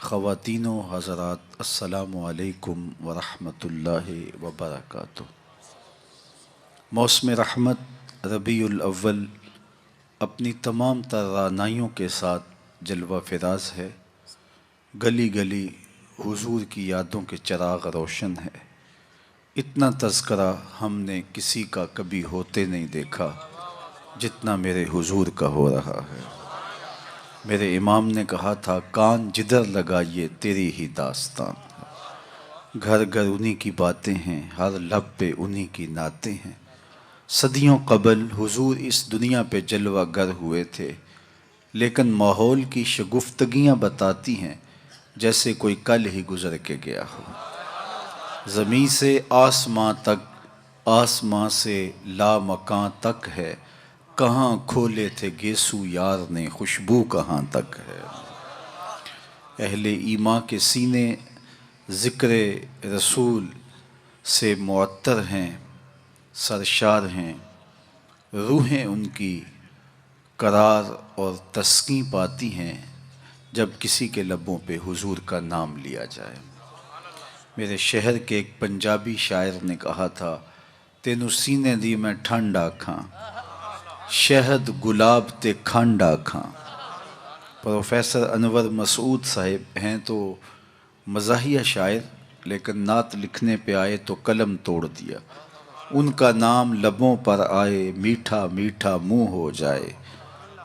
خواتین و حضرات، السلام علیکم ورحمۃ اللہ وبرکاتہ۔ موسم رحمت ربیع الاول اپنی تمام تر رعنائیوں کے ساتھ جلوہ فراز ہے۔ گلی گلی حضور کی یادوں کے چراغ روشن ہے۔ اتنا تذکرہ ہم نے کسی کا کبھی ہوتے نہیں دیکھا جتنا میرے حضور کا ہو رہا ہے۔ میرے امام نے کہا تھا، کان جدھر لگائیے تیری ہی داستان ہے۔ گھر گھر انہی کی باتیں ہیں، ہر لب پہ انہی کی نعتیں ہیں۔ صدیوں قبل حضور اس دنیا پہ جلوہ گر ہوئے تھے، لیکن ماحول کی شگفتگیاں بتاتی ہیں جیسے کوئی کل ہی گزر کے گیا ہو۔ زمیں سے آسماں تک، آسماں سے لامکاں تک ہے، کہاں کھولے تھے گیسو یار نے، خوشبو کہاں تک ہے۔ اہل ایمان کے سینے ذکر رسول سے معطر ہیں، سرشار ہیں، روحیں ان کی قرار اور تسکین پاتی ہیں جب کسی کے لبوں پہ حضور کا نام لیا جائے۔ میرے شہر کے ایک پنجابی شاعر نے کہا تھا، تینوں سینے دی میں ٹھنڈ آکھاں، شہد گلاب تے کھنڈ آکھاں۔ پروفیسر انور مسعود صاحب ہیں تو مزاحیہ شاعر، لیکن نعت لکھنے پہ آئے تو قلم توڑ دیا۔ ان کا نام لبوں پر آئے، میٹھا میٹھا منہ ہو جائے۔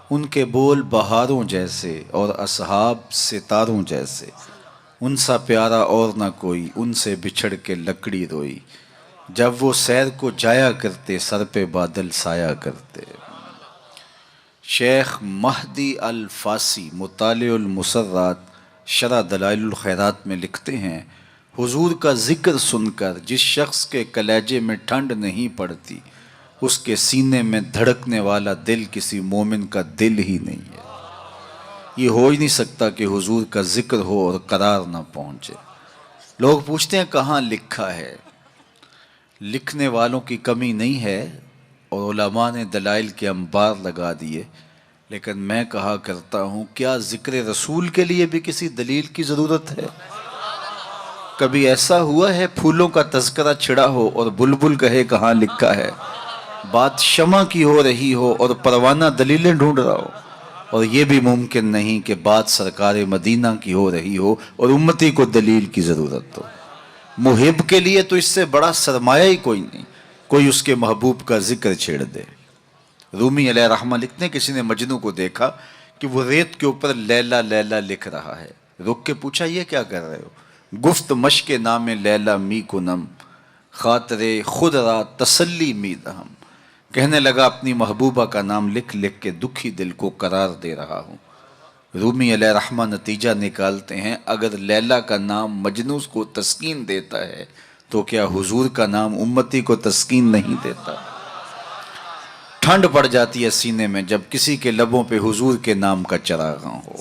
ان کے بول بہاروں جیسے اور اصحاب ستاروں جیسے، ان سا پیارا اور نہ کوئی، ان سے بچھڑ کے لکڑی روئی۔ جب وہ سیر کو جایا کرتے، سر پہ بادل سایا کرتے۔ شیخ مہدی الفاسی مطالع المسرات شرح دلائل الخیرات میں لکھتے ہیں، حضور کا ذکر سن کر جس شخص کے کلیجے میں ٹھنڈ نہیں پڑتی، اس کے سینے میں دھڑکنے والا دل کسی مومن کا دل ہی نہیں ہے۔ یہ ہو ہی نہیں سکتا کہ حضور کا ذکر ہو اور قرار نہ پہنچے۔ لوگ پوچھتے ہیں کہاں لکھا ہے؟ لکھنے والوں کی کمی نہیں ہے اور علماء نے دلائل کے انبار لگا دیے، لیکن میں کہا کرتا ہوں، کیا ذکر رسول کے لیے بھی کسی دلیل کی ضرورت ہے؟ کبھی ایسا ہوا ہے پھولوں کا تذکرہ چھڑا ہو اور بلبل کہے کہاں لکھا ہے؟ بات شمع کی ہو رہی ہو اور پروانہ دلیلیں ڈھونڈ رہا ہو، اور یہ بھی ممکن نہیں کہ بات سرکار مدینہ کی ہو رہی ہو اور امتی کو دلیل کی ضرورت ہو۔ محب کے لیے تو اس سے بڑا سرمایہ ہی کوئی نہیں، کوئی اس کے محبوب کا ذکر چھیڑ دے۔ رومی علیہ رحمہ لکھتے ہیں، کسی نے مجنو کو دیکھا کہ وہ ریت کے اوپر لیلا لیلا لکھ رہا ہے۔ رک کے پوچھا، یہ کیا کر رہے ہو؟ گفت مشق نام لیلا می کنم، خاطر خود را تسلی می دہم۔ کہنے لگا، اپنی محبوبہ کا نام لکھ لکھ کے دکھی دل کو قرار دے رہا ہوں۔ رومی علیہ رحمہ نتیجہ نکالتے ہیں، اگر لیلا کا نام مجنو کو تسکین دیتا ہے تو کیا حضور کا نام امتی کو تسکین نہیں دیتا؟ ٹھنڈ پڑ جاتی ہے سینے میں جب کسی کے لبوں پہ حضور کے نام کا چراغاں ہو۔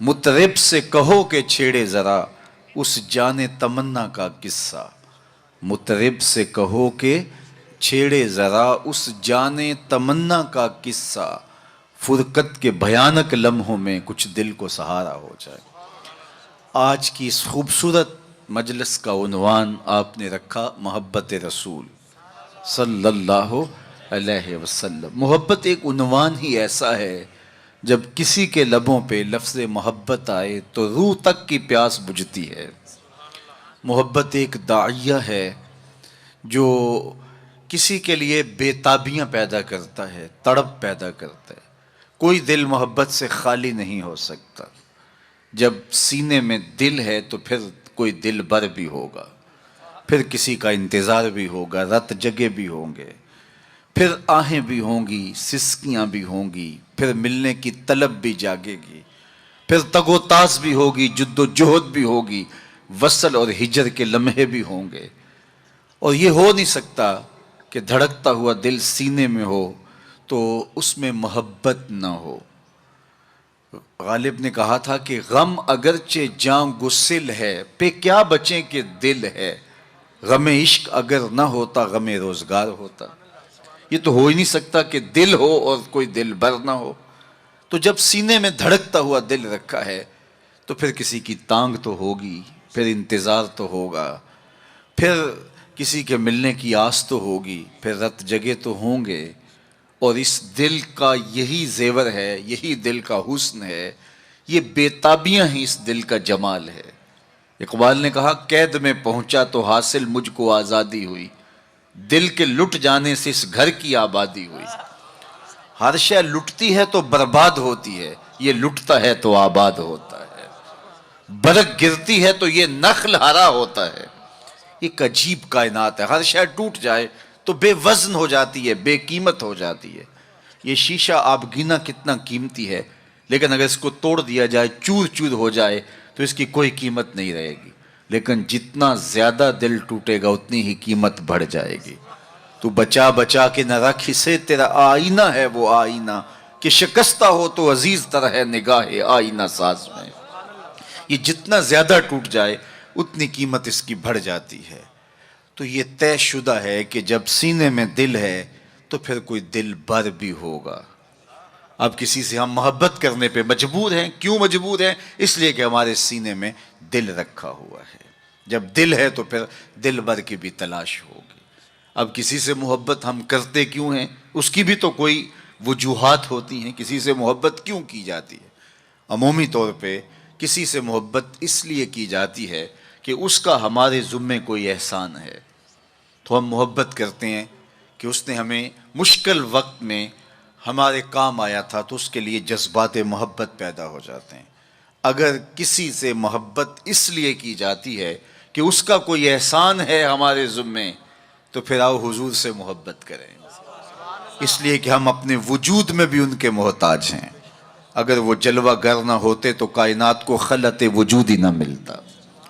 مطرب سے کہو کہ چھیڑے ذرا اس جان تمنا کا قصہ۔ مطرب سے کہو کہ چھیڑے ذرا اس جان تمنا کا قصہ، فرقت کے بھیانک لمحوں میں کچھ دل کو سہارا ہو جائے۔ آج کی اس خوبصورت مجلس کا عنوان آپ نے رکھا محبت رسول صلی اللہ علیہ وسلم۔ محبت ایک عنوان ہی ایسا ہے، جب کسی کے لبوں پہ لفظ محبت آئے تو روح تک کی پیاس بجھتی ہے۔ محبت ایک داعیہ ہے جو کسی کے لیے بے تابیاں پیدا کرتا ہے، تڑپ پیدا کرتا ہے۔ کوئی دل محبت سے خالی نہیں ہو سکتا۔ جب سینے میں دل ہے تو پھر کوئی دل بر بھی ہوگا، پھر کسی کا انتظار بھی ہوگا، رت جگے بھی ہوں گے، پھر آہیں بھی ہوں گی، سسکیاں بھی ہوں گی، پھر ملنے کی طلب بھی جاگے گی، پھر تگ و تاز بھی ہوگی، جد و جہد بھی ہوگی، وصل اور ہجر کے لمحے بھی ہوں گے۔ اور یہ ہو نہیں سکتا کہ دھڑکتا ہوا دل سینے میں ہو تو اس میں محبت نہ ہو۔ غالب نے کہا تھا کہ غم اگرچہ جاں گسل ہے، پہ کیا بچیں کہ دل ہے۔ غم عشق اگر نہ ہوتا غم روزگار ہوتا۔ یہ تو ہو ہی نہیں سکتا کہ دل ہو اور کوئی دل بر نہ ہو۔ تو جب سینے میں دھڑکتا ہوا دل رکھا ہے تو پھر کسی کی تانگ تو ہوگی، پھر انتظار تو ہوگا، پھر کسی کے ملنے کی آس تو ہوگی، پھر رت جگے تو ہوں گے۔ اور اس دل کا یہی زیور ہے، یہی دل کا حسن ہے، یہ بےتابیاں ہی اس دل کا جمال ہے۔ اقبال نے کہا قید میں پہنچا تو حاصل مجھ کو آزادی ہوئی، دل کے لٹ جانے سے اس گھر کی آبادی ہوئی۔ ہر شے لٹتی ہے تو برباد ہوتی ہے، یہ لٹتا ہے تو آباد ہوتا ہے۔ برگ گرتی ہے تو یہ نخل ہرا ہوتا ہے۔ ایک عجیب کائنات ہے، ہر شے ٹوٹ جائے تو بے وزن ہو جاتی ہے، بے قیمت ہو جاتی ہے۔ یہ شیشہ آپ گنا کتنا قیمتی ہے، لیکن اگر اس کو توڑ دیا جائے، چور چور ہو جائے تو اس کی کوئی قیمت نہیں رہے گی۔ لیکن جتنا زیادہ دل ٹوٹے گا اتنی ہی قیمت بڑھ جائے گی۔ تو بچا بچا کے نہ رکھ اسے، تیرا آئینہ ہے وہ آئینہ، کہ شکستہ ہو تو عزیز تر ہے نگاہ آئینہ ساز میں۔ یہ جتنا زیادہ ٹوٹ جائے اتنی قیمت اس کی بڑھ جاتی ہے۔ تو یہ طے شدہ ہے کہ جب سینے میں دل ہے تو پھر کوئی دل بر بھی ہوگا۔ اب کسی سے ہم محبت کرنے پہ مجبور ہیں، کیوں مجبور ہیں؟ اس لیے کہ ہمارے سینے میں دل رکھا ہوا ہے۔ جب دل ہے تو پھر دل بر کی بھی تلاش ہوگی۔ اب کسی سے محبت ہم کرتے کیوں ہیں؟ اس کی بھی تو کوئی وجوہات ہوتی ہیں، کسی سے محبت کیوں کی جاتی ہے؟ عمومی طور پہ کسی سے محبت اس لیے کی جاتی ہے کہ اس کا ہمارے ذمے کوئی احسان ہے، تو ہم محبت کرتے ہیں کہ اس نے ہمیں مشکل وقت میں ہمارے کام آیا تھا، تو اس کے لیے جذبات محبت پیدا ہو جاتے ہیں۔ اگر کسی سے محبت اس لیے کی جاتی ہے کہ اس کا کوئی احسان ہے ہمارے ذمے، تو پھر آؤ حضور سے محبت کریں، اس لیے کہ ہم اپنے وجود میں بھی ان کے محتاج ہیں۔ اگر وہ جلوہ گر نہ ہوتے تو کائنات کو خلعت وجود ہی نہ ملتا،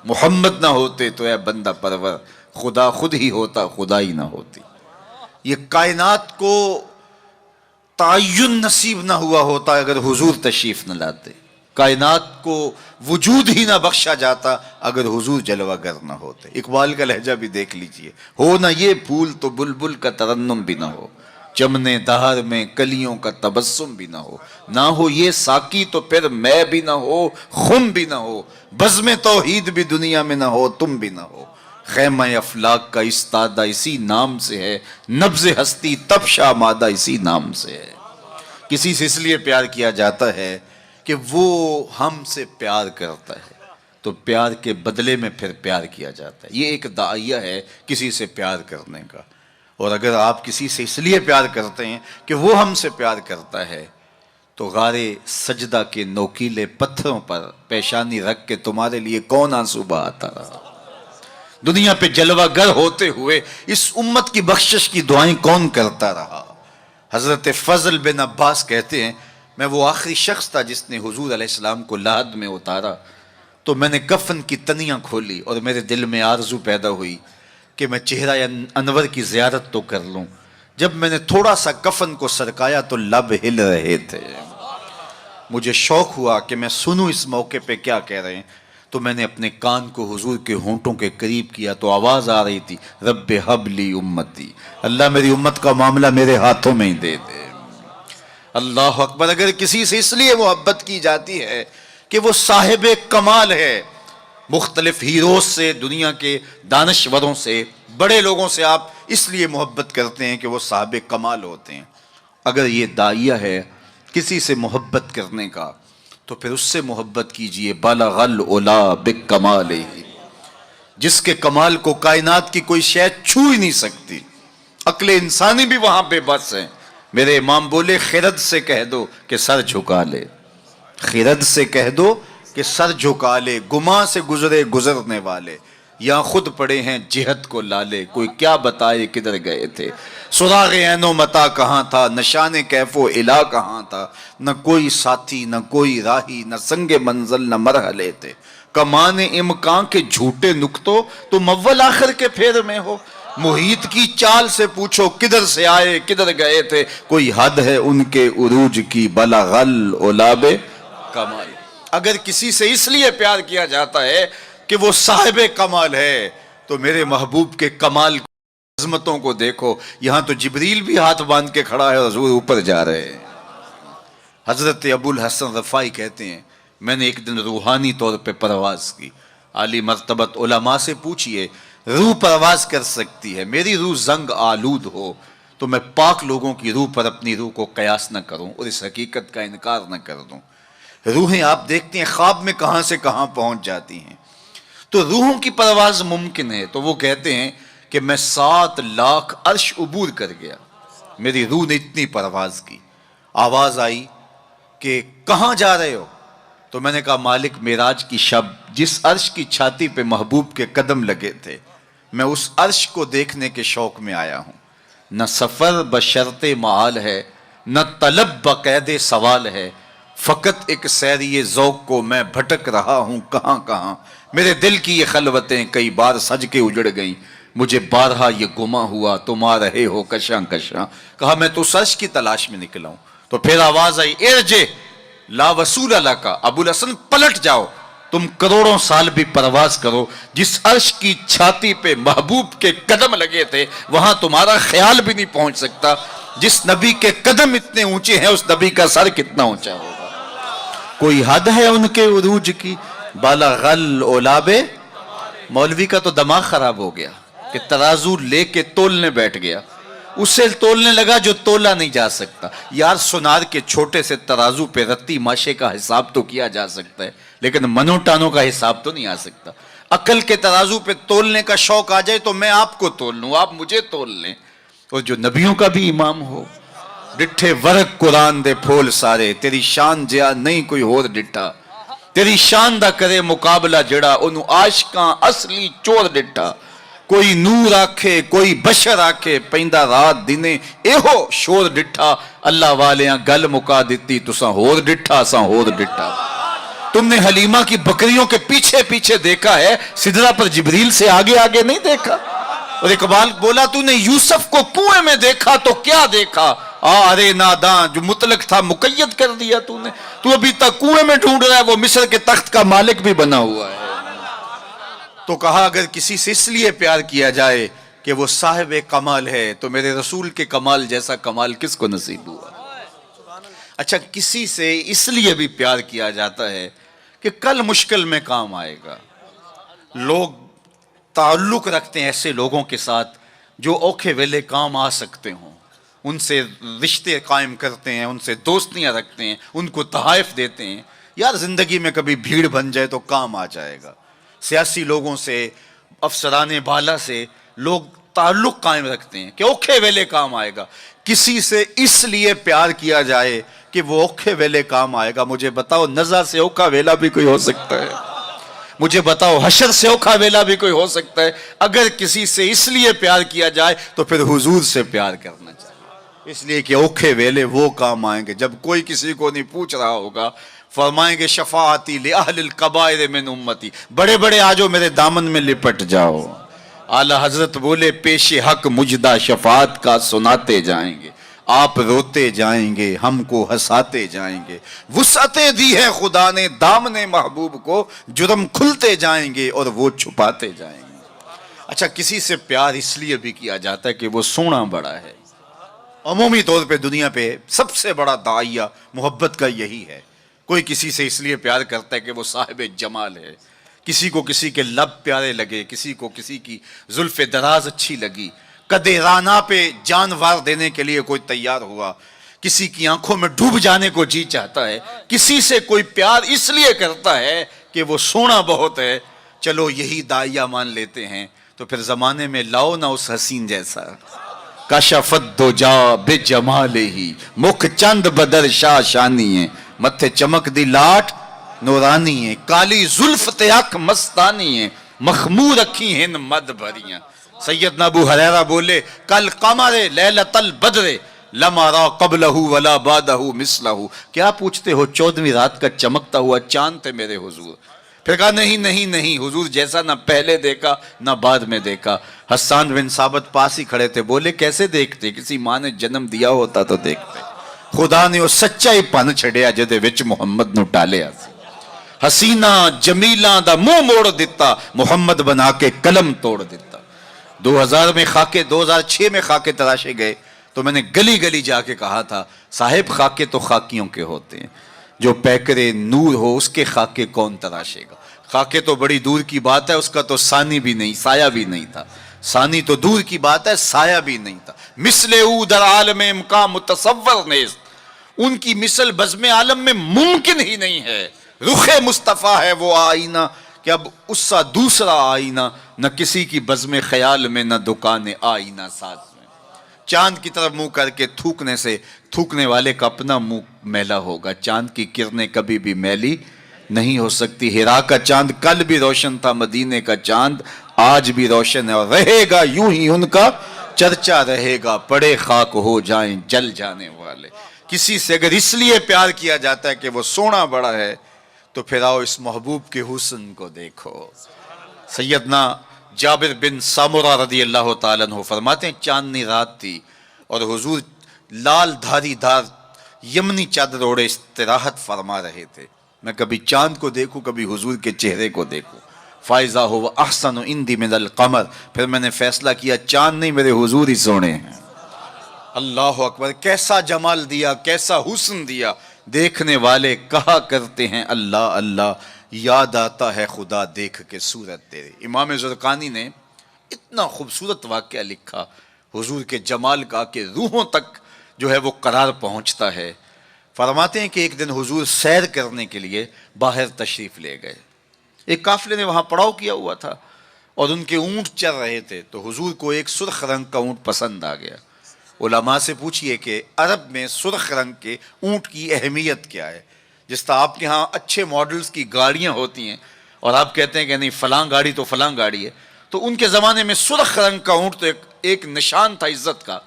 محمد نہ ہوتے تو اے بندہ پرور خدا خود ہی ہوتا، خدا ہی نہ ہوتی۔ یہ کائنات کو تعین نصیب نہ ہوا ہوتا اگر حضور تشریف نہ لاتے، کائنات کو وجود ہی نہ بخشا جاتا اگر حضور جلوہ گر نہ ہوتے۔ اقبال کا لہجہ بھی دیکھ لیجئے، ہو نہ یہ پھول تو بلبل کا ترنم بھی نہ ہو، چمنے دہر میں کلیوں کا تبسم بھی نہ ہو، نہ ہو یہ ساقی تو پھر میں بھی نہ ہو، خم بھی نہ ہو، بزم توحید بھی دنیا میں نہ ہو، تم بھی نہ ہو۔ خیمہ افلاک کا استادہ اسی نام سے ہے، نبض ہستی تب شامادہ اسی نام سے ہے۔ کسی سے اس لیے پیار کیا جاتا ہے کہ وہ ہم سے پیار کرتا ہے، تو پیار کے بدلے میں پھر پیار کیا جاتا ہے۔ یہ ایک داعیہ ہے کسی سے پیار کرنے کا۔ اور اگر آپ کسی سے اس لیے پیار کرتے ہیں کہ وہ ہم سے پیار کرتا ہے، تو غارِ سجدہ کے نوکیلے پتھروں پر پیشانی رکھ کے تمہارے لیے کون آنسو بہاتا رہا؟ دنیا پہ جلوہ گر ہوتے ہوئے اس امت کی بخشش کی دعائیں کون کرتا رہا؟ حضرت فضل بن عباس کہتے ہیں میں وہ آخری شخص تھا جس نے حضور علیہ السلام کو لحد میں اتارا، تو میں نے کفن کی تنیاں کھولی اور میرے دل میں آرزو پیدا ہوئی کہ میں چہرہ انور کی زیارت تو کر لوں۔ جب میں نے تھوڑا سا کفن کو سرکایا تو لب ہل رہے تھے، مجھے شوق ہوا کہ میں سنوں اس موقع پہ کیا کہہ رہے ہیں، تو میں نے اپنے کان کو حضور کے ہونٹوں کے قریب کیا تو آواز آ رہی تھی رب حب لی امتی، اللہ میری امت کا معاملہ میرے ہاتھوں میں ہی دے دے۔ اللہ اکبر۔ اگر کسی سے اس لیے محبت کی جاتی ہے کہ وہ صاحب کمال ہے، مختلف ہیروز سے، دنیا کے دانشوروں سے، بڑے لوگوں سے آپ اس لیے محبت کرتے ہیں کہ وہ صاحب کمال ہوتے ہیں، اگر یہ داعیہ ہے کسی سے محبت کرنے کا تو پھر اس سے محبت کیجئے۔ بالغ العلا بکمالہ، جس کے کمال کو کائنات کی کوئی شے چھو ہی نہیں سکتی، عقل انسانی بھی وہاں بے بس ہے۔ میرے امام بولے خرد سے کہہ دو کہ سر جھکا لے، خرد سے کہہ دو کہ سر جھکا لے، گماں سے گزرے گزرنے والے، یا خود پڑے ہیں جہت کو لالے، کوئی کیا بتائے کدھر گئے تھے، سراغ عین و متا کہاں تھا، نشان کیف و الا کہاں تھا، نہ کوئی ساتھی نہ کوئی راہی، نہ سنگ منزل نہ مرحلے تھے، کمان امکان کے جھوٹے نکتوں تم اول آخر کے پھیر میں ہو، محیط کی چال سے پوچھو کدھر سے آئے کدھر گئے تھے، کوئی حد ہے ان کے عروج کی، بلغ العلا بکمال۔ اگر کسی سے اس لیے پیار کیا جاتا ہے کہ وہ صاحب کمال ہے، تو میرے محبوب کے کمال عظمتوں کو دیکھو، یہاں تو جبریل بھی ہاتھ باندھ کے کھڑا ہے، حضور اوپر جا رہے ہیں۔ حضرت ابو الحسن رفاعی کہتے ہیں میں نے ایک دن روحانی طور پہ پرواز کی. عالی مرتبت علماء سے پوچھئے روح پرواز کر سکتی ہے، میری روح زنگ آلود ہو تو میں پاک لوگوں کی روح پر اپنی روح کو قیاس نہ کروں اور اس حقیقت کا انکار نہ کر دوں. روحیں آپ دیکھتے ہیں خواب میں کہاں سے کہاں پہنچ جاتی ہیں. تو روحوں کی پرواز ممکن ہے. تو وہ کہتے ہیں کہ میں 7 لاکھ عرش عبور کر گیا، میری روح نے اتنی پرواز کی. آواز آئی کہ کہاں جا رہے ہو؟ تو میں نے کہا مالک معراج کی شب جس عرش کی چھاتی پہ محبوب کے قدم لگے تھے میں اس عرش کو دیکھنے کے شوق میں آیا ہوں. نہ سفر بشرط معال ہے، نہ طلب بقید سوال ہے، فقط ایک سیری ذوق کو میں بھٹک رہا ہوں کہاں کہاں. میرے دل کی یہ خلوتیں کئی بار سج کے اجڑ گئیں، مجھے بارہا یہ گما ہوا تم آ رہے ہو کشاں کشاں. کہا میں تو اس عرش کی تلاش میں نکلا ہوں. تو پھر آواز آئی ارجع لا وصول لک، ابو الحسن پلٹ جاؤ، تم کروڑوں سال بھی پرواز کرو، جس عرش کی چھاتی پہ محبوب کے قدم لگے تھے وہاں تمہارا خیال بھی نہیں پہنچ سکتا. جس نبی کے قدم اتنے اونچے ہیں اس نبی کا سر کتنا اونچا ہوگا. کوئی حد ہے ان کے عروج کی، بالغ العلاب. مولوی کا تو دماغ خراب ہو گیا کہ ترازو لے کے تولنے بیٹھ گیا، اسے تولنے لگا جو تولا نہیں جا سکتا. یار سونار کے چھوٹے سے ترازو پہ رتی ماشے کا حساب تو کیا جا سکتا ہے لیکن منو ٹانوں کا حساب تو نہیں آ سکتا. عقل کے ترازو پہ تولنے کا شوق آ جائے تو میں آپ کو تول لوں، آپ مجھے تول لیں. اور جو نبیوں کا بھی امام ہو، ڈٹھے ورق قرآن دے پھول سارے، تیری شان جیا نہیں کوئی اور ڈٹھا، تیری شان دا کرے مقابلہ جڑا انہوں عاشقاں اصلی چور ڈٹھا. کوئی نور آکھے کوئی بشر آکھے پیندہ رات دینے ایہو شور ڈٹھا. اللہ والیاں گل مکا دیتی تساں ہور ڈٹھا ساں ہور ڈٹھا. تم نے حلیمہ کی بکریوں کے پیچھے پیچھے دیکھا ہے، سدرہ پر جبریل سے آگے آگے نہیں دیکھا. اور اقبال بولا تو نے یوسف کو کنویں میں دیکھا تو کیا دیکھا، ارے ناداں جو مطلق تھا مقید کر دیا تو نے. تو ابھی تک کنویں میں ڈھونڈ رہا ہے، وہ مصر کے تخت کا مالک بھی بنا ہوا ہے. تو کہا اگر کسی سے اس لیے پیار کیا جائے کہ وہ صاحب کمال ہے تو میرے رسول کے کمال جیسا کمال کس کو نصیب ہوا. اچھا کسی سے اس لیے بھی پیار کیا جاتا ہے کہ کل مشکل میں کام آئے گا. لوگ تعلق رکھتے ہیں ایسے لوگوں کے ساتھ جو اوکھے ویلے کام آ سکتے ہوں، ان سے رشتے قائم کرتے ہیں، ان سے دوستیاں رکھتے ہیں، ان کو تحائف دیتے ہیں. یار زندگی میں کبھی بھیڑ بن جائے تو کام آ جائے گا. سیاسی لوگوں سے، افسران بالا سے لوگ تعلق قائم رکھتے ہیں کہ اوکھے ویلے کام آئے گا. کسی سے اس لیے پیار کیا جائے کہ وہ اوکھے ویلے کام آئے گا. مجھے بتاؤ نزع سے اوکھا ویلا بھی کوئی ہو سکتا ہے؟ مجھے بتاؤ حشر سے اوکھا ویلا بھی کوئی ہو سکتا ہے؟ اگر کسی سے اس لیے پیار کیا جائے تو پھر حضور سے پیار کرنا چاہیے، اس لیے کہ اوکھے ویلے وہ کام آئیں گے جب کوئی کسی کو نہیں پوچھ رہا ہوگا. فرمائیں گے شفاعتی لأہل القبائر من امتی، بڑے بڑے آجو میرے دامن میں لپٹ جاؤ. اعلی حضرت بولے پیش حق مجدہ شفاعت کا سناتے جائیں گے، آپ روتے جائیں گے ہم کو ہنساتے جائیں گے. وسعتیں دی ہے خدا نے دامن محبوب کو، جرم کھلتے جائیں گے اور وہ چھپاتے جائیں گے. اچھا کسی سے پیار اس لیے بھی کیا جاتا ہے کہ وہ سونا بڑا ہے. عمومی طور پہ دنیا پہ سب سے بڑا داعیہ محبت کا یہی ہے. کوئی کسی سے اس لیے پیار کرتا ہے کہ وہ صاحب جمال ہے، کسی کو کسی کے لب پیارے لگے، کسی کو کسی کی زلف دراز اچھی لگی، قدِ رانا پہ جان وار دینے کے لیے کوئی تیار ہوا، کسی کی آنکھوں میں ڈوب جانے کو جی چاہتا ہے. کسی سے کوئی پیار اس لیے کرتا ہے کہ وہ سونا بہت ہے. چلو یہی داعیہ مان لیتے ہیں تو پھر زمانے میں لاؤ نہ اس حسین جیسا. کشفت دجا بجمالہ، مکھ چند بدر شاہ شانی ہے، متھے چمک دی لاٹ نورانی ہے، کالی زلف تیاک مستانی ہے، مخمور رکھی ہیں مد بھریاں. سیدنا ابو ہریرہ بولے کل قمر لیلۃ البدر لما را قبلہ ولا بعدہ مثلہ. کیا پوچھتے ہو 14ویں رات کا چمکتا ہوا چاند تھے میرے حضور. پھر کہا نہیں نہیں نہیں، حضور جیسا نہ پہلے دیکھا نہ بعد میں دیکھا. حسان بن ثابت پاس ہی کھڑے تھے، بولے کیسے دیکھتے؟ کسی ماں نے جنم دیا ہوتا تو دیکھتے. خدا نے وہ سچائی پن چھڑیا جدے وچ محمد نو ٹالیا. حسینہ جمیلہ دا منہ موڑ دیتا، محمد بنا کے قلم توڑ دیتا. 2006 میں خاکے تراشے گئے تو میں نے گلی گلی جا کے کہا تھا صاحب خاکے تو خاکیوں کے ہوتے ہیں، جو پیکر نور ہو اس کے خاکے کون تراشے گا. خاکے تو بڑی دور کی بات ہے، اس کا تو ثانی بھی نہیں، سایہ بھی نہیں تھا. ثانی تو دور کی بات ہے، سایہ بھی نہیں تھا. مثل او در عالم امکان متصور نیست، ان کی مثل بزم عالم میں ممکن ہی نہیں ہے. رخ مصطفیٰ ہے وہ آئینہ کہ اب اس سا دوسرا آئینہ، نہ کسی کی بزم خیال میں نہ دکان آئینہ ساز میں. چاند کی طرف منہ کر کے تھوکنے سے تھوکنے والے کا اپنا منہ میلا ہوگا. چاند کی کرنیں کبھی بھی میلی نہیں ہو سکتی. ہرا کا چاند کل بھی روشن تھا، مدینے کا چاند آج بھی روشن ہے، اور رہے گا یوں ہی ان کا چرچا رہے گا. پڑے خاک ہو جائیں جل جانے والے. کسی سے اگر اس لیے پیار کیا جاتا ہے کہ وہ سونا بڑا ہے تو پھر آؤ اس محبوب کے حسن کو دیکھو. سیدنا جابر بن سامورہ رضی اللہ تعالیٰ عنہ فرماتے ہیں چاندنی رات تھی اور حضور لال دھاری دھار یمنی چادر اوڑے استراحت فرما رہے تھے. میں کبھی چاند کو دیکھوں، کبھی حضور کے چہرے کو دیکھوں. فائزہ ہو احسن عندی من القمر، پھر میں نے فیصلہ کیا چاند نہیں میرے حضور ہی سونے ہیں. اللہ اکبر، کیسا جمال دیا، کیسا حسن دیا. دیکھنے والے کہا کرتے ہیں اللہ اللہ، یاد آتا ہے خدا دیکھ کے صورت تیرے. امام زرقانی نے اتنا خوبصورت واقعہ لکھا حضور کے جمال کا کہ روحوں تک جو ہے وہ قرار پہنچتا ہے. فرماتے ہیں کہ ایک دن حضور سیر کرنے کے لیے باہر تشریف لے گئے. ایک قافلے نے وہاں پڑاؤ کیا ہوا تھا اور ان کے اونٹ چل رہے تھے، تو حضور کو ایک سرخ رنگ کا اونٹ پسند آ گیا. علماء سے پوچھئے کہ عرب میں سرخ رنگ کے اونٹ کی اہمیت کیا ہے. جس طرح آپ کے ہاں اچھے ماڈلز کی گاڑیاں ہوتی ہیں اور آپ کہتے ہیں کہ نہیں فلاں گاڑی تو فلاں گاڑی ہے، تو ان کے زمانے میں سرخ رنگ کا اونٹ تو ایک نشان تھا عزت کا.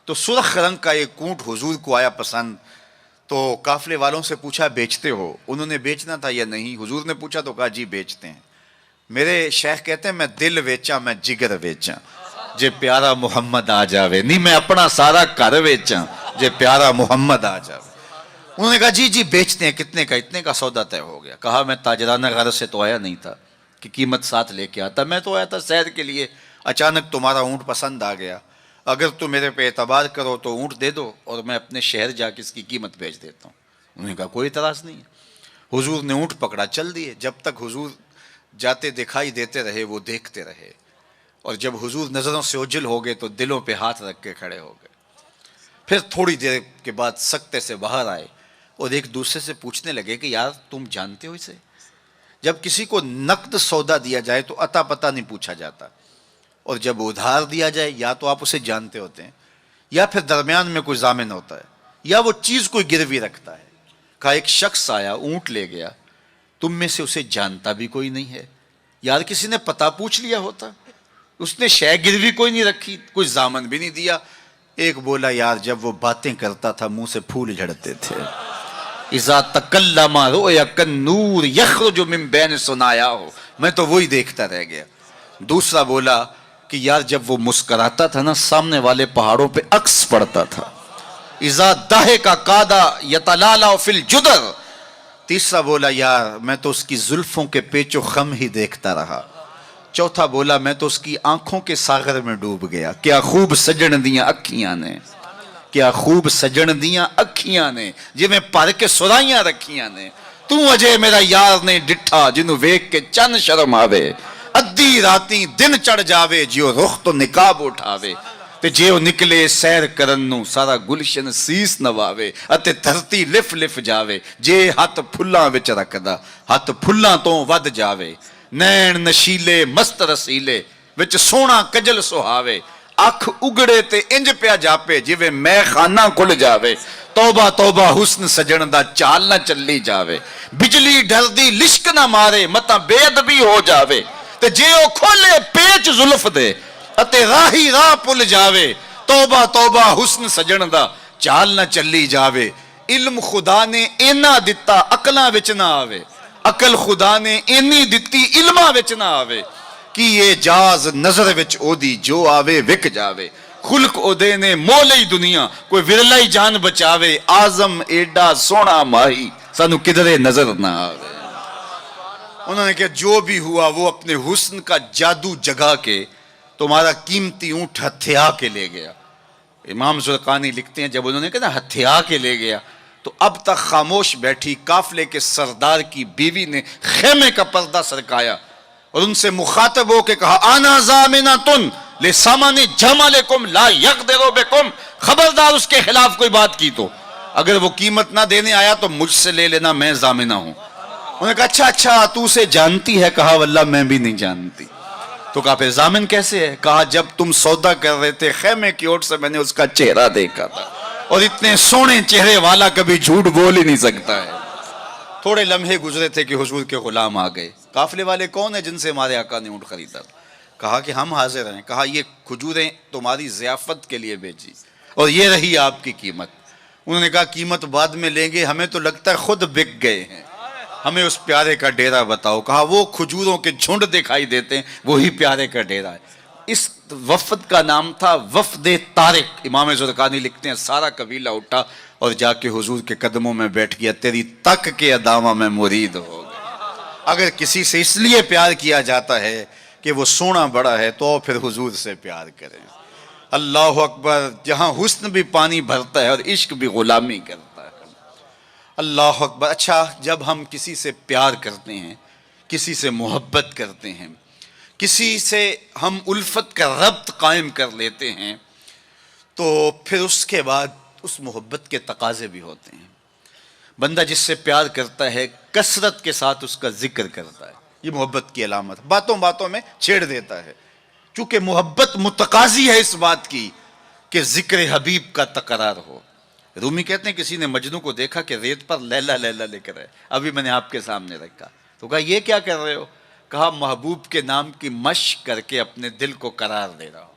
تو سرخ رنگ کا ایک اونٹ حضور کو آیا پسند. تو قافلے والوں سے پوچھا بیچتے ہو؟ انہوں نے بیچنا تھا یا نہیں؟ حضور نے پوچھا تو کہا جی بیچتے ہیں. میرے شیخ کہتے ہیں میں دل ویچاں میں جگر ویچاں جے پیارا محمد آ جاوے. نہیں میں اپنا سارا گھر ویچاں جے پیارا محمد آ جاوے. انہوں نے کہا جی جی بیچتے ہیں. کتنے کا؟ اتنے کا سودا طے ہو گیا. کہا میں تاجرانہ غرض سے تو آیا نہیں تھا کہ قیمت ساتھ لے کے آتا، میں تو آیا تھا سیر کے لیے. اچانک تمہارا اونٹ پسند آ گیا، اگر تم میرے پہ اعتبار کرو تو اونٹ دے دو اور میں اپنے شہر جا کے اس کی قیمت بیچ دیتا ہوں. انہوں نے کہا کوئی اعتراض نہیں ہے. حضور نے اونٹ پکڑا، چل دیے. جب تک حضور جاتے دکھائی دیتے رہے وہ دیکھتے رہے، اور جب حضور نظروں سے اوجھل ہو گئے تو دلوں پہ ہاتھ رکھ کے کھڑے ہو گئے. پھر تھوڑی دیر کے بعد سکتے سے باہر آئے اور ایک دوسرے سے پوچھنے لگے کہ یار تم جانتے ہو اسے؟ جب کسی کو نقد سودا دیا جائے تو عطا پتہ نہیں پوچھا جاتا، اور جب ادھار دیا جائے یا تو آپ اسے جانتے ہوتے ہیں یا پھر درمیان میں کوئی ضامن ہوتا ہے یا وہ چیز کوئی گروی رکھتا ہے. کہا ایک شخص آیا اونٹ لے گیا، تم میں سے اسے جانتا بھی کوئی نہیں ہے. یار کسی نے پتہ پوچھ لیا ہوتا، اس نے شے گروی کوئی نہیں رکھی، کوئی ضامن بھی نہیں دیا. ایک بولا یار جب وہ باتیں کرتا تھا منہ سے پھول جھڑتے تھے. اذا تکلم رؤیا کالنور یخرج من بین ثنایاہ، میں تو وہی دیکھتا رہ گیا. دوسرا بولا کہ یار جب وہ مسکراتا تھا نا سامنے والے پہاڑوں پہ عکس پڑتا تھا. اذا ضحک کاد یتلالع فی الجدر. تیسرا بولا یار میں تو اس کی زلفوں کے پیچ و خم ہی دیکھتا رہا. چوتھا بولا میں تو اس کی آنکھوں کے ساغر میں ڈوب گیا. کیا خوب سجن دیاں اکھیاں نے، کیا خوب سجن دیاں اکھیاں نے جی میں پر کے سرائیاں رکھیاں نے. تو اجے میرا یار نے ڈٹھا جنوں ویکھ کے چن شرم آوے. ادھی راتی دن چڑھ جاوے جیو رخ تو نقاب اٹھاوے. تے جے او نکلے سیر کرن نو سارا گلشن سیس نواوے اتے دھرتی لف لف جاوے. جے ہاتھ پھلاں وچ رکھدا ہاتھ پھلاں تو ود جاوے. نین نشیلے مست رسیلے وچ سونا کجل سہاوے. اکھ اگڑے تے انج پیا جاپے جویں میں خانہ کھل جاوے. توبہ توبہ حسن سجن دا چال نہ چلی جاوے. بجلی ڈر دی لشک نہ مارے متا بے ادبی ہو جاوے. تے جے او کھولے پیچ زلف دے اتے راہی راہ پل جاوے. توبہ توبہ حسن سجن دا چال نہ چلی جاوے. علم خدا نے اینا دتا عقلاں وچ نہ آوے. عقل خدا نے اینی دتی علماں وچ نہ آوے. کی یہ جاز نظر وچ او دی جو آوے وک جاوے. خلق او دے نے مولی دنیا کوئی ورلائی جان بچاوے. آزم ایڈا سونا ماہی سانو کدرے نظر نہ آوے. انہوں نے کہا جو بھی ہوا وہ اپنے حسن کا جادو جگا کے تمہارا قیمتی اونٹ ہتھیا کے لے گیا. امام زرقانی لکھتے ہیں جب انہوں نے کہا نا ہتھیا کے لے گیا تو اب تک خاموش بیٹھی قافلے کے سردار کی بیوی نے خیمے کا پردہ سرکایا اور ان سے مخاطب ہو کے کہا آنا ضامنۃ لثمن جملکم لا یقدر بکم، خبردار اس کے خلاف کوئی بات کی تو اگر وہ قیمت نہ دینے آیا تو مجھ سے لے لینا، میں ضامنہ ہوں۔ انہوں نے کہا اچھا تو اسے جانتی ہے؟ کہا واللہ میں بھی نہیں جانتی۔ تو کہا پھر ضامن کیسے ہے؟ کہا جب تم سودا کر رہے تھے خیمے کی اوٹ سے میں نے اس کا چہرہ دیکھا تھا، اور اتنے سونے چہرے والا کبھی جھوٹ بول ہی نہیں سکتا ہے۔ تھوڑے لمحے گزرے تھے کہ حضور کے غلام آ گئے۔ قافلے والے کون ہیں جن سے ہمارے آقا نے اونٹ خریدا؟ کہا کہ ہم حاضر ہیں۔ کہا یہ کھجوریں تمہاری ضیافت کے لیے بھیجی اور یہ رہی آپ کی قیمت۔ انہوں نے کہا قیمت بعد میں لیں گے، ہمیں تو لگتا ہے خود بک گئے ہیں، ہمیں اس پیارے کا ڈیرہ بتاؤ۔ کہا وہ کھجوروں کے جھنڈ دکھائی دیتے ہیں وہی پیارے کا ڈیرہ ہے۔ اس وفد کا نام تھا وفد طارق۔ امام زرقانی لکھتے ہیں سارا قبیلہ اٹھا اور جا کے حضور کے قدموں میں بیٹھ گیا، تیری تک کے ادامہ میں مرید ہو گئے۔ اگر کسی سے اس لیے پیار کیا جاتا ہے کہ وہ سونا بڑا ہے تو پھر حضور سے پیار کریں۔ اللہ اکبر، جہاں حسن بھی پانی بھرتا ہے اور عشق بھی غلامی کرتا ہے۔ اللہ اکبر۔ اچھا، جب ہم کسی سے پیار کرتے ہیں، کسی سے محبت کرتے ہیں، کسی سے ہم الفت کا ربط قائم کر لیتے ہیں تو پھر اس کے بعد اس محبت کے تقاضے بھی ہوتے ہیں۔ بندہ جس سے پیار کرتا ہے کثرت کے ساتھ اس کا ذکر کرتا ہے، یہ محبت کی علامت۔ باتوں باتوں میں چھیڑ دیتا ہے، چونکہ محبت متقاضی ہے اس بات کی کہ ذکر حبیب کا تکرار ہو۔ رومی کہتے ہیں کسی نے مجنو کو دیکھا کہ ریت پر لیلا لیلا لے کر ہے، ابھی میں نے آپ کے سامنے رکھا، تو کہا یہ کیا کر رہے ہو؟ کہا محبوب کے نام کی مشق کر کے اپنے دل کو قرار دے رہا ہوں۔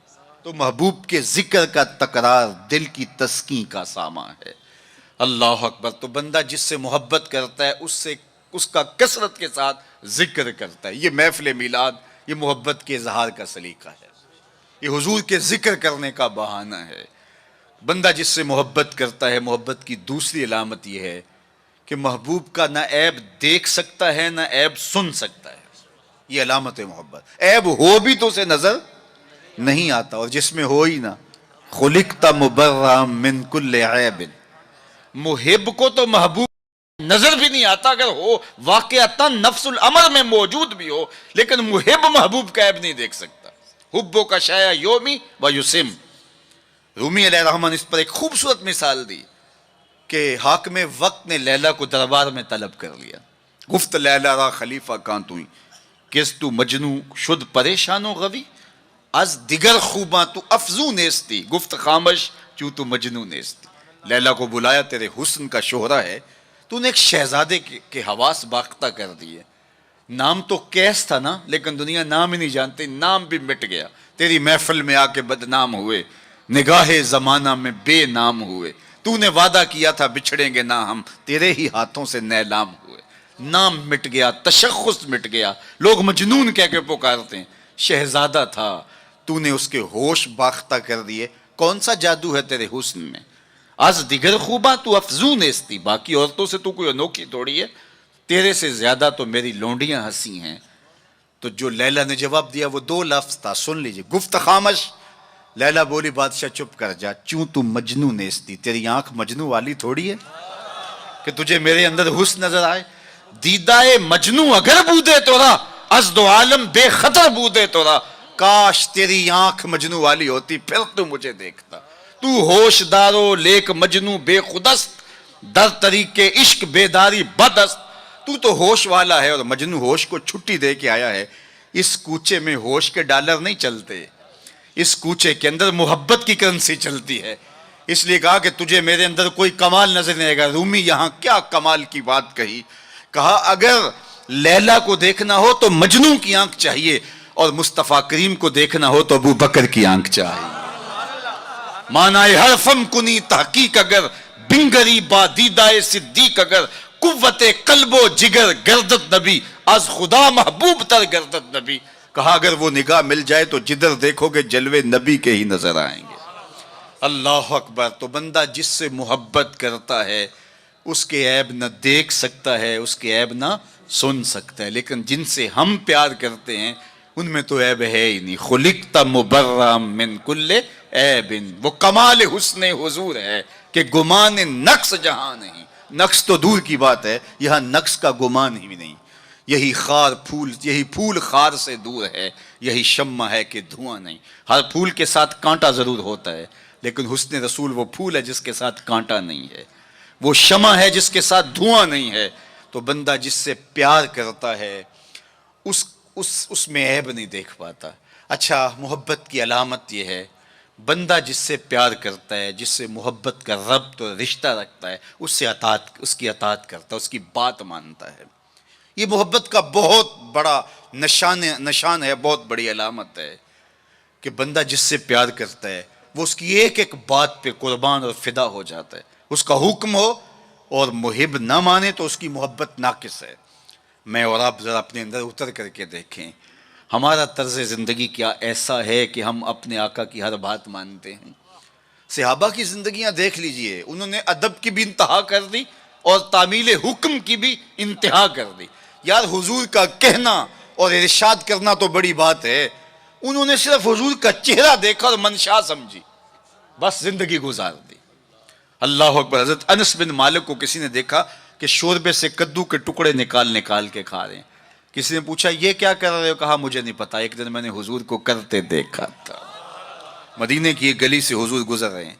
تو محبوب کے ذکر کا تکرار دل کی تسکین کا سامان ہے۔ اللہ اکبر۔ تو بندہ جس سے محبت کرتا ہے اس کا کثرت کے ساتھ ذکر کرتا ہے۔ یہ محفل میلاد یہ محبت کے اظہار کا سلیقہ ہے، یہ حضور کے ذکر کرنے کا بہانہ ہے۔ بندہ جس سے محبت کرتا ہے، محبت کی دوسری علامت یہ ہے کہ محبوب کا نہ عیب دیکھ سکتا ہے نہ عیب سن سکتا ہے، یہ علامت محبت۔ عیب ہو بھی تو اسے نظر نہیں آتا، اور جس میں ہو ہی نہ، خلقت مبرأ من کل عیب، محب کو تو محبوب نظر بھی نہیں آتا، اگر ہو واقعتاً نفس الامر میں موجود بھی ہو، لیکن محب محبوب کا عیب نہیں دیکھ سکتا۔ حبو کا شایا یومی و یسم۔ رومی علیہ الرحمن اس پر ایک خوبصورت مثال دی کہ حاکم وقت نے لیلا کو دربار میں طلب کر لیا۔ گفت لیلا را خلیفہ کان توئی، کس تو مجنو شد پریشان و غوی، از دیگر خوباں تو افزو نیستی، گفت خامش چوں تو مجنو نیستی۔ لیلا کو بلایا، تیرے حسن کا شہرہ ہے، تو نے ایک شہزادے کے حواس باختہ کر دیے۔ نام تو کیس تھا نا، لیکن دنیا نام ہی نہیں جانتی، نام بھی مٹ گیا۔ تیری محفل میں آ کے بدنام ہوئے، نگاہ زمانہ میں بے نام ہوئے۔ تو نے وعدہ کیا تھا بچھڑیں گے نہ ہم، تیرے ہی ہاتھوں سے نیلام ہوئے۔ نام مٹ گیا، تشخص مٹ گیا، لوگ مجنون کہہ کے پکارتے ہیں۔ شہزادہ تھا، تو نے اس کے ہوش باختہ کر دیے۔ کون سا جادو ہے تیرے حسن میں؟ از دیگر خوباں تو افزون نیستی، باقی عورتوں سے تو کوئی انوکھی تھوڑی ہے، تیرے سے زیادہ تو میری لونڈیاں ہنسی ہیں۔ تو جو لیلا نے جواب دیا وہ دو لفظ تھا، سن لیجئے۔ گفت خامش، لیلا بولی بادشاہ چپ کر جا، چوں تو مجنو نیستی، تیری آنکھ مجنو والی تھوڑی ہے کہ تجھے میرے اندر حسن نظر آئے۔ دیدائے مجنو اگر بودے تورا، از دو عالم بے خطر بودے تورا، کاش تیری آنکھ مجنو والی ہوتی پھر تو مجھے دیکھتا۔ تو ہوش دارو لیک مجنو بے خودست، در طریق عشق بیداری بدست۔ تو ہوش والا ہے اور مجنو ہوش کو چھٹی دے کے آیا ہے۔ اس کوچے میں ہوش کے ڈالر نہیں چلتے، اس کوچے کے اندر محبت کی کرنسی چلتی ہے۔ اس لیے کہا کہ تجھے میرے اندر کوئی کمال نظر نہیں آئے گا۔ رومی یہاں کیا کمال کی بات کہی، کہا اگر لیلا کو دیکھنا ہو تو مجنو کی آنکھ چاہیے، اور مصطفیٰ کریم کو دیکھنا ہو تو ابو بکر کی آنکھ چاہیے۔ معنی حرفم کنی تحقیق اگر، بنگری با دیدائے صدیق اگر، قوت قلب و جگر گردت نبی، از خدا محبوب تر گردت نبی۔ کہا اگر وہ نگاہ مل جائے تو جدھر دیکھو گے جلوے نبی کے ہی نظر آئیں گے۔ اللہ اکبر۔ تو بندہ جس سے محبت کرتا ہے اس کے عیب نہ دیکھ سکتا ہے، اس کے عیب نہ سن سکتا ہے، لیکن جن سے ہم پیار کرتے ہیں ان میں تو عیب ہے ہی نہیں۔ خلقت مبرأ من کل عیب، وہ کمال حسن حضور ہے کہ گمان نقص جہاں نہیں۔ نقص تو دور کی بات ہے، یہاں نقص کا گمان ہی نہیں. یہی پھول خار سے دور ہے، یہی شمع ہے کہ دھواں نہیں. ہر پھول کے ساتھ کانٹا ضرور ہوتا ہے، لیکن حسن رسول وہ پھول ہے جس کے ساتھ کانٹا نہیں ہے، وہ شمع ہے جس کے ساتھ دھواں نہیں ہے. تو بندہ جس سے پیار کرتا ہے اس میں عیب نہیں دیکھ پاتا. اچھا، محبت کی علامت یہ ہے، بندہ جس سے پیار کرتا ہے، جس سے محبت کا ربط اور رشتہ رکھتا ہے، اس کی اطاعت کرتا ہے، اس کی بات مانتا ہے. یہ محبت کا بہت بڑا نشان ہے، بہت بڑی علامت ہے کہ بندہ جس سے پیار کرتا ہے وہ اس کی ایک ایک بات پہ قربان اور فدا ہو جاتا ہے. اس کا حکم ہو اور محب نہ مانے تو اس کی محبت ناقص ہے. میں اور آپ ذرا اپنے اندر اتر کر کے دیکھیں، ہمارا طرز زندگی کیا ایسا ہے کہ ہم اپنے آقا کی ہر بات مانتے ہیں؟ صحابہ کی زندگیاں دیکھ لیجئے، انہوں نے ادب کی بھی انتہا کر دی اور تعمیل حکم کی بھی انتہا کر دی. یار حضور کا کہنا اور ارشاد کرنا تو بڑی بات ہے، انہوں نے صرف حضور کا چہرہ دیکھا اور منشا سمجھی، بس زندگی گزار دی. اللہ اکبر. حضرت انس بن مالک کو کسی نے دیکھا کہ شوربے سے کدو کے ٹکڑے نکال کے کھا رہے ہیں. کسی نے پوچھا یہ کیا کر رہے ہو؟ کہا مجھے نہیں پتا، ایک دن میں نے حضور کو کرتے دیکھا تھا. مدینے کی ایک گلی سے حضور گزر رہے ہیں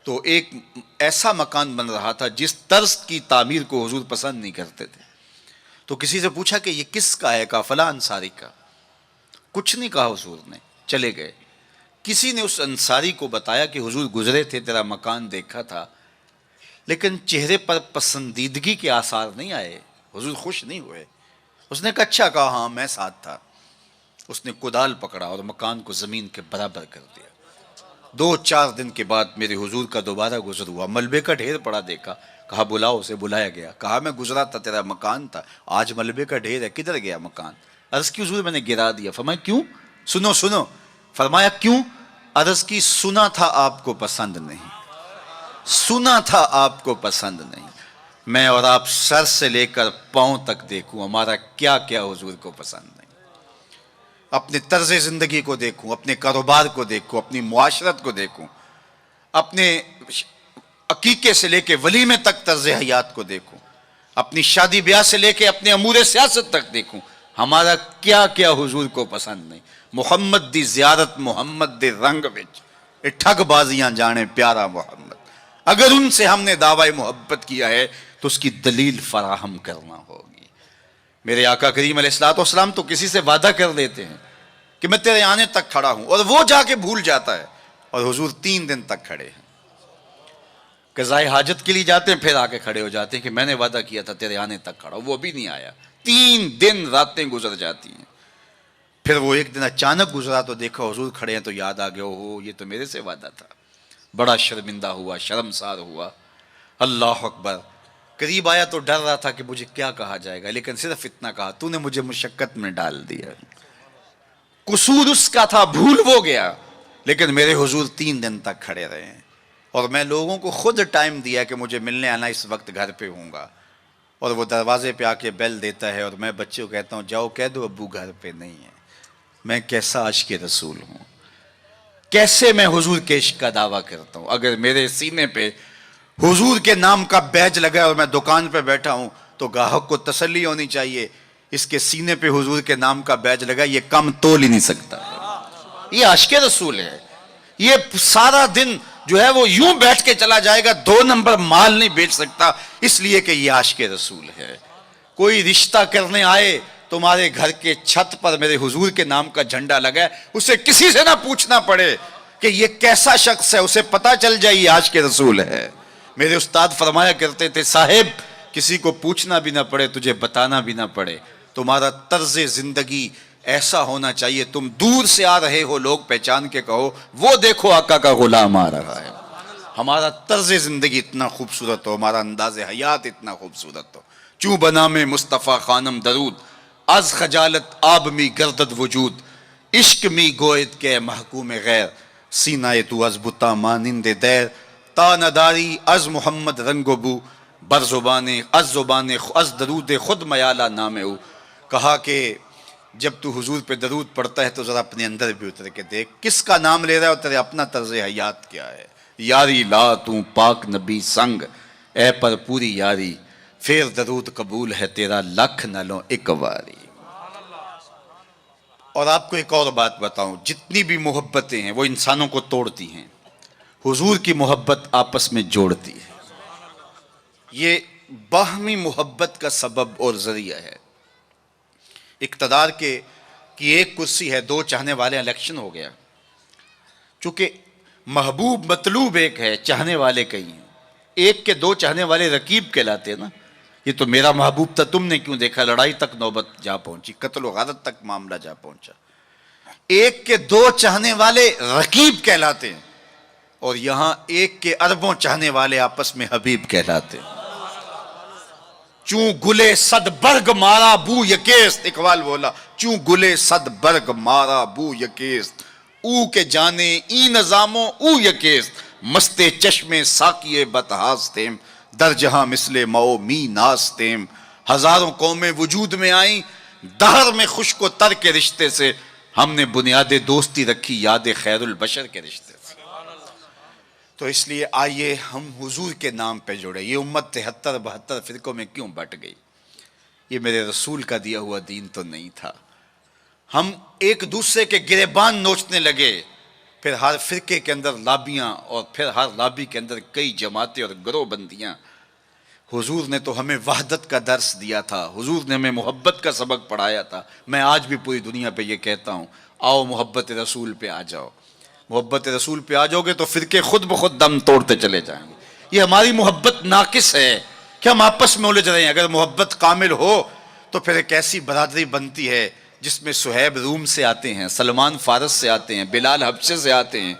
تو ایک ایسا مکان بن رہا تھا جس طرز کی تعمیر کو حضور پسند نہیں کرتے تھے. تو کسی سے پوچھا کہ یہ کس کا ہے؟ کہا فلاں انصاری کا. کچھ نہیں کہا حضور نے، چلے گئے. کسی نے اس انصاری کو بتایا کہ حضور گزرے تھے، تیرا مکان دیکھا تھا، لیکن چہرے پر پسندیدگی کے آثار نہیں آئے، حضور خوش نہیں ہوئے. اس نے کہا اچھا. کہا ہاں میں ساتھ تھا. اس نے کدال پکڑا اور مکان کو زمین کے برابر کر دیا. 2-4 دن کے بعد میرے حضور کا دوبارہ گزر ہوا، ملبے کا ڈھیر پڑا دیکھا. کہا بلاؤ. اسے بلایا گیا. کہا میں گزرا تھا، تیرا مکان تھا، آج ملبے کا ڈھیر ہے، کدھر گیا مکان؟ عرض کی حضور میں نے گرا دیا. فرمایا کیوں؟ سنو. فرمایا کیوں؟ عرض کی سنا تھا آپ کو پسند نہیں، سنا تھا آپ کو پسند نہیں. میں اور آپ سر سے لے کر پاؤں تک دیکھوں ہمارا کیا کیا حضور کو پسند نہیں. اپنے طرز زندگی کو دیکھوں، اپنے کاروبار کو دیکھوں، اپنی معاشرت کو دیکھوں، اپنے عقیقے سے لے کے ولیمے تک طرز حیات کو دیکھوں، اپنی شادی بیاہ سے لے کے اپنے امور سیاست تک دیکھوں، ہمارا کیا کیا حضور کو پسند نہیں. محمد دی زیارت محمد دے رنگ وچ اے ٹھگ بازیاں جانے پیارا محمد. اگر ان سے ہم نے دعوی محبت کیا ہے تو اس کی دلیل فراہم کرنا ہوگی. میرے آقا کریم علیہ الصلوۃ والسلام تو کسی سے وعدہ کر دیتے ہیں کہ میں تیرے آنے تک کھڑا ہوں، اور وہ جا کے بھول جاتا ہے، اور حضور 3 دن تک کھڑے ہیں. قضائے حاجت کے لیے جاتے ہیں، پھر آ کے کھڑے ہو جاتے ہیں کہ میں نے وعدہ کیا تھا تیرے آنے تک کھڑا ہوں، وہ بھی نہیں آیا. 3 دن راتیں گزر جاتی ہیں. پھر وہ ایک دن اچانک گزرا تو دیکھا حضور کھڑے ہیں، تو یاد آ گیا ہو یہ تو میرے سے وعدہ تھا. بڑا شرمندہ ہوا، شرمسار ہوا. اللہ اکبر. قریب آیا تو ڈر رہا تھا کہ مجھے کیا کہا جائے گا، لیکن صرف اتنا کہا تو نے مجھے مشقت میں ڈال دیا. قصور اس کا تھا، بھول وہ گیا، لیکن میرے حضور 3 دن تک کھڑے رہے ہیں. اور میں لوگوں کو خود ٹائم دیا کہ مجھے ملنے آنا، اس وقت گھر پہ ہوں گا. اور وہ دروازے پہ آ کے بیل دیتا ہے اور میں بچے کو کہتا ہوں جاؤ کہہ دو ابو گھر پہ نہیں ہے. میں کیسا عاشق رسول ہوں، کیسے میں حضور کے عشق کا دعویٰ کرتا ہوں. اگر میرے سینے پہ حضور کے نام کا بیج لگا ہے اور میں دکان پہ بیٹھا ہوں تو گاہک کو تسلی ہونی چاہیے اس کے سینے پہ حضور کے نام کا بیج لگا، یہ کم تول ہی نہیں سکتا. یہ عاشق رسول ہے. یہ سارا دن جو ہے وہ یوں بیٹھ کے چلا جائے گا، 2 نمبر مال نہیں بیچ سکتا، اس لیے کہ یہ عاشق رسول ہے. کوئی رشتہ کرنے آئے تمہارے گھر کے چھت پر میرے حضور کے نام کا جھنڈا لگا ہے، اسے کسی سے نہ پوچھنا پڑے کہ یہ کیسا شخص ہے، اسے پتا چل جائے یہ عاشق رسول ہے. میرے استاد فرمایا کرتے تھے صاحب کسی کو پوچھنا بھی نہ پڑے، تجھے بتانا بھی نہ پڑے. تمہارا طرز زندگی ایسا ہونا چاہیے، تم دور سے آ رہے ہو لوگ پہچان کے کہو وہ دیکھو آقا کا غلام آ رہا ہے. ہمارا طرز زندگی اتنا خوبصورت ہو، ہمارا انداز حیات اتنا خوبصورت ہو. چوں بنا میں مصطفیٰ خانم درود، از خجالت آب می گردد وجود، عشق می گوید کے محکوم غیر، سینہ تو از بتا مانند دیر، تا نداری از محمد رنگ و بو، بر زبان از درود خود میالہ نام او. کہا کہ جب تو حضور پہ درود پڑھتا ہے تو ذرا اپنے اندر بھی اتر کے دیکھ کس کا نام لے رہا ہے اور تیرے اپنا طرز حیات کیا ہے. یاری لا تو پاک نبی سنگ، اے پر پوری یاری، پھر درود قبول ہے تیرا لکھ نہ لوں ایک واری۔ اور آپ کو ایک اور بات بتاؤں، جتنی بھی محبتیں ہیں وہ انسانوں کو توڑتی ہیں، حضور کی محبت آپس میں جوڑتی ہے۔ یہ باہمی محبت کا سبب اور ذریعہ ہے۔ اقتدار کی ایک کرسی ہے، دو چاہنے والے، الیکشن ہو گیا، چونکہ محبوب مطلوب ایک ہے، چاہنے والے کئی ہیں، ایک کے دو چاہنے والے رقیب کہلاتے ہیں نا۔ یہ تو میرا محبوب تھا، تم نے کیوں دیکھا، لڑائی تک نوبت جا پہنچی، قتل و غارت تک معاملہ جا پہنچا۔ ایک کے دو چاہنے والے رقیب کہلاتے ہیں، اور یہاں ایک کے اربوں چاہنے والے آپس میں حبیب کہلاتے ہیں۔ چوں گلے صد برگ مارا بو یکیست، اقبال بولا، چوں گلے صد برگ مارا بو یکیست، او کے جانے ای نظاموں او یکیست، مست چشم ساقی بتہاستیم، در جہاں مثل مو می ناستیم۔ ہزاروں قومیں وجود میں آئیں، دہر میں خشک و تر کے رشتے سے، ہم نے بنیاد دوستی رکھی یاد خیر البشر کے رشتے سے۔ تو اس لیے آئیے ہم حضور کے نام پہ جڑے۔ یہ امت 73-72 فرقوں میں کیوں بٹ گئی؟ یہ میرے رسول کا دیا ہوا دین تو نہیں تھا۔ ہم ایک دوسرے کے گریبان نوچنے لگے، پھر ہر فرقے کے اندر لابیاں، اور پھر ہر لابی کے اندر کئی جماعتیں اور گروہ بندیاں۔ حضور نے تو ہمیں وحدت کا درس دیا تھا، حضور نے ہمیں محبت کا سبق پڑھایا تھا۔ میں آج بھی پوری دنیا پہ یہ کہتا ہوں، آؤ محبت رسول پہ آ جاؤ۔ محبت رسول پہ آ جاؤ گے تو فرقے خود بخود دم توڑتے چلے جائیں گے۔ یہ ہماری محبت ناقص ہے کہ ہم آپس میں الجھ رہے ہیں۔ اگر محبت کامل ہو تو پھر ایک ایسی برادری بنتی ہے جس میں صہیب روم سے آتے ہیں، سلمان فارس سے آتے ہیں، بلال حبشے سے آتے ہیں،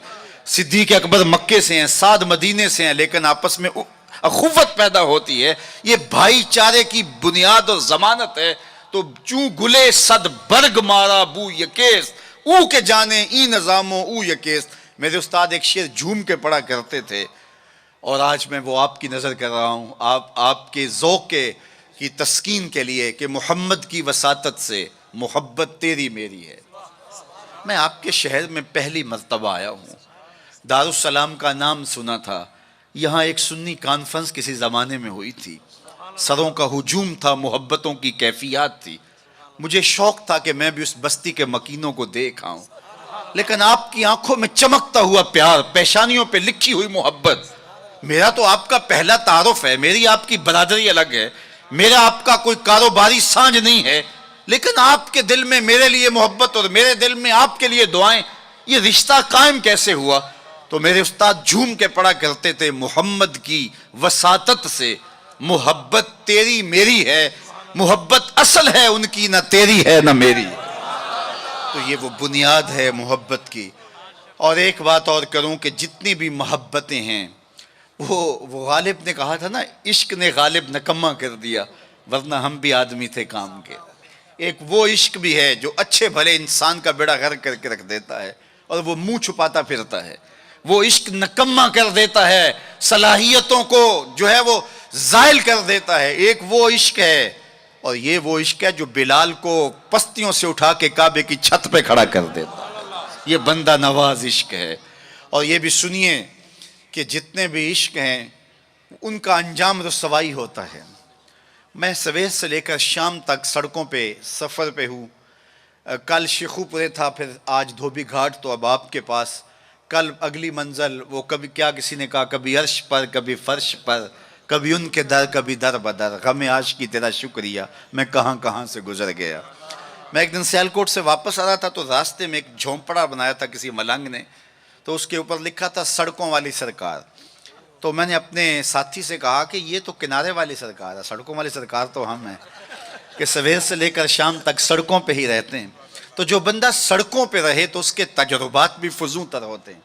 صدیق اکبر مکے سے ہیں، سعد مدینے سے ہیں، لیکن آپس میں اخوت پیدا ہوتی ہے۔ یہ بھائی چارے کی بنیاد اور ضمانت ہے۔ تو چوں گلے صد برگ مارا بو یکیست، او کے جانے ای نظاموں او یکیست۔ میرے استاد ایک شعر جھوم کے پڑھا کرتے تھے، اور آج میں وہ آپ کی نظر کر رہا ہوں، آپ کے ذوق کی تسکین کے لیے، کہ محمد کی وساطت سے محبت تیری میری ہے۔ میں آپ کے شہر میں پہلی مرتبہ آیا ہوں، دارالسلام کا نام سنا تھا، یہاں ایک سنی کانفرنس کسی زمانے میں ہوئی تھی، سروں کا ہجوم تھا، محبتوں کی کیفیات تھی۔ مجھے شوق تھا کہ میں بھی اس بستی کے مکینوں کو دیکھ آؤں، لیکن آپ کی آنکھوں میں چمکتا ہوا پیار، پیشانیوں پہ لکھی ہوئی محبت۔ میرا تو آپ کا پہلا تعارف ہے، میری آپ کی برادری الگ ہے، میرا آپ کا کوئی کاروباری سانج نہیں ہے، لیکن آپ کے دل میں میرے لیے محبت اور میرے دل میں آپ کے لیے دعائیں، یہ رشتہ قائم کیسے ہوا؟ تو میرے استاد جھوم کے پڑھا کرتے تھے، محمد کی وساطت سے محبت تیری میری ہے، محبت اصل ہے ان کی، نہ تیری ہے نہ میری۔ تو یہ وہ بنیاد ہے محبت کی۔ اور ایک بات اور کروں کہ جتنی بھی محبتیں ہیں، وہ غالب نے کہا تھا نا، عشق نے غالب نکما کر دیا، ورنہ ہم بھی آدمی تھے کام کے۔ ایک وہ عشق بھی ہے جو اچھے بھلے انسان کا بیڑا غرق کر کے رکھ دیتا ہے، اور وہ منہ چھپاتا پھرتا ہے۔ وہ عشق نکما کر دیتا ہے، صلاحیتوں کو جو ہے وہ زائل کر دیتا ہے۔ ایک وہ عشق ہے، اور یہ وہ عشق ہے جو بلال کو پستیوں سے اٹھا کے کعبے کی چھت پہ کھڑا کر دیتا ہے۔ یہ بندہ نواز عشق ہے۔ اور یہ بھی سنیے کہ جتنے بھی عشق ہیں ان کا انجام رسوائی ہوتا ہے۔ میں سویر سے لے کر شام تک سڑکوں پہ سفر پہ ہوں، کل شیخو پورے تھا، پھر آج دھوبی گھاٹ، تو اب آپ کے پاس کل اگلی منزل، وہ کبھی کیا کسی نے کہا، کبھی عرش پر کبھی فرش پر، کبھی ان کے در کبھی در بدر، غم عاشقی تیرا شکریہ میں کہاں کہاں سے گزر گیا۔ میں ایک دن سیالکوٹ سے واپس آ رہا تھا، تو راستے میں ایک جھونپڑا بنایا تھا کسی ملنگ نے، تو اس کے اوپر لکھا تھا سڑکوں والی سرکار۔ تو میں نے اپنے ساتھی سے کہا کہ یہ تو کنارے والی سرکار ہے، سڑکوں والی سرکار تو ہم ہیں، کہ سویر سے لے کر شام تک سڑکوں پہ ہی رہتے ہیں۔ تو جو بندہ سڑکوں پہ رہے تو اس کے تجربات بھی فزوں تر ہوتے ہیں۔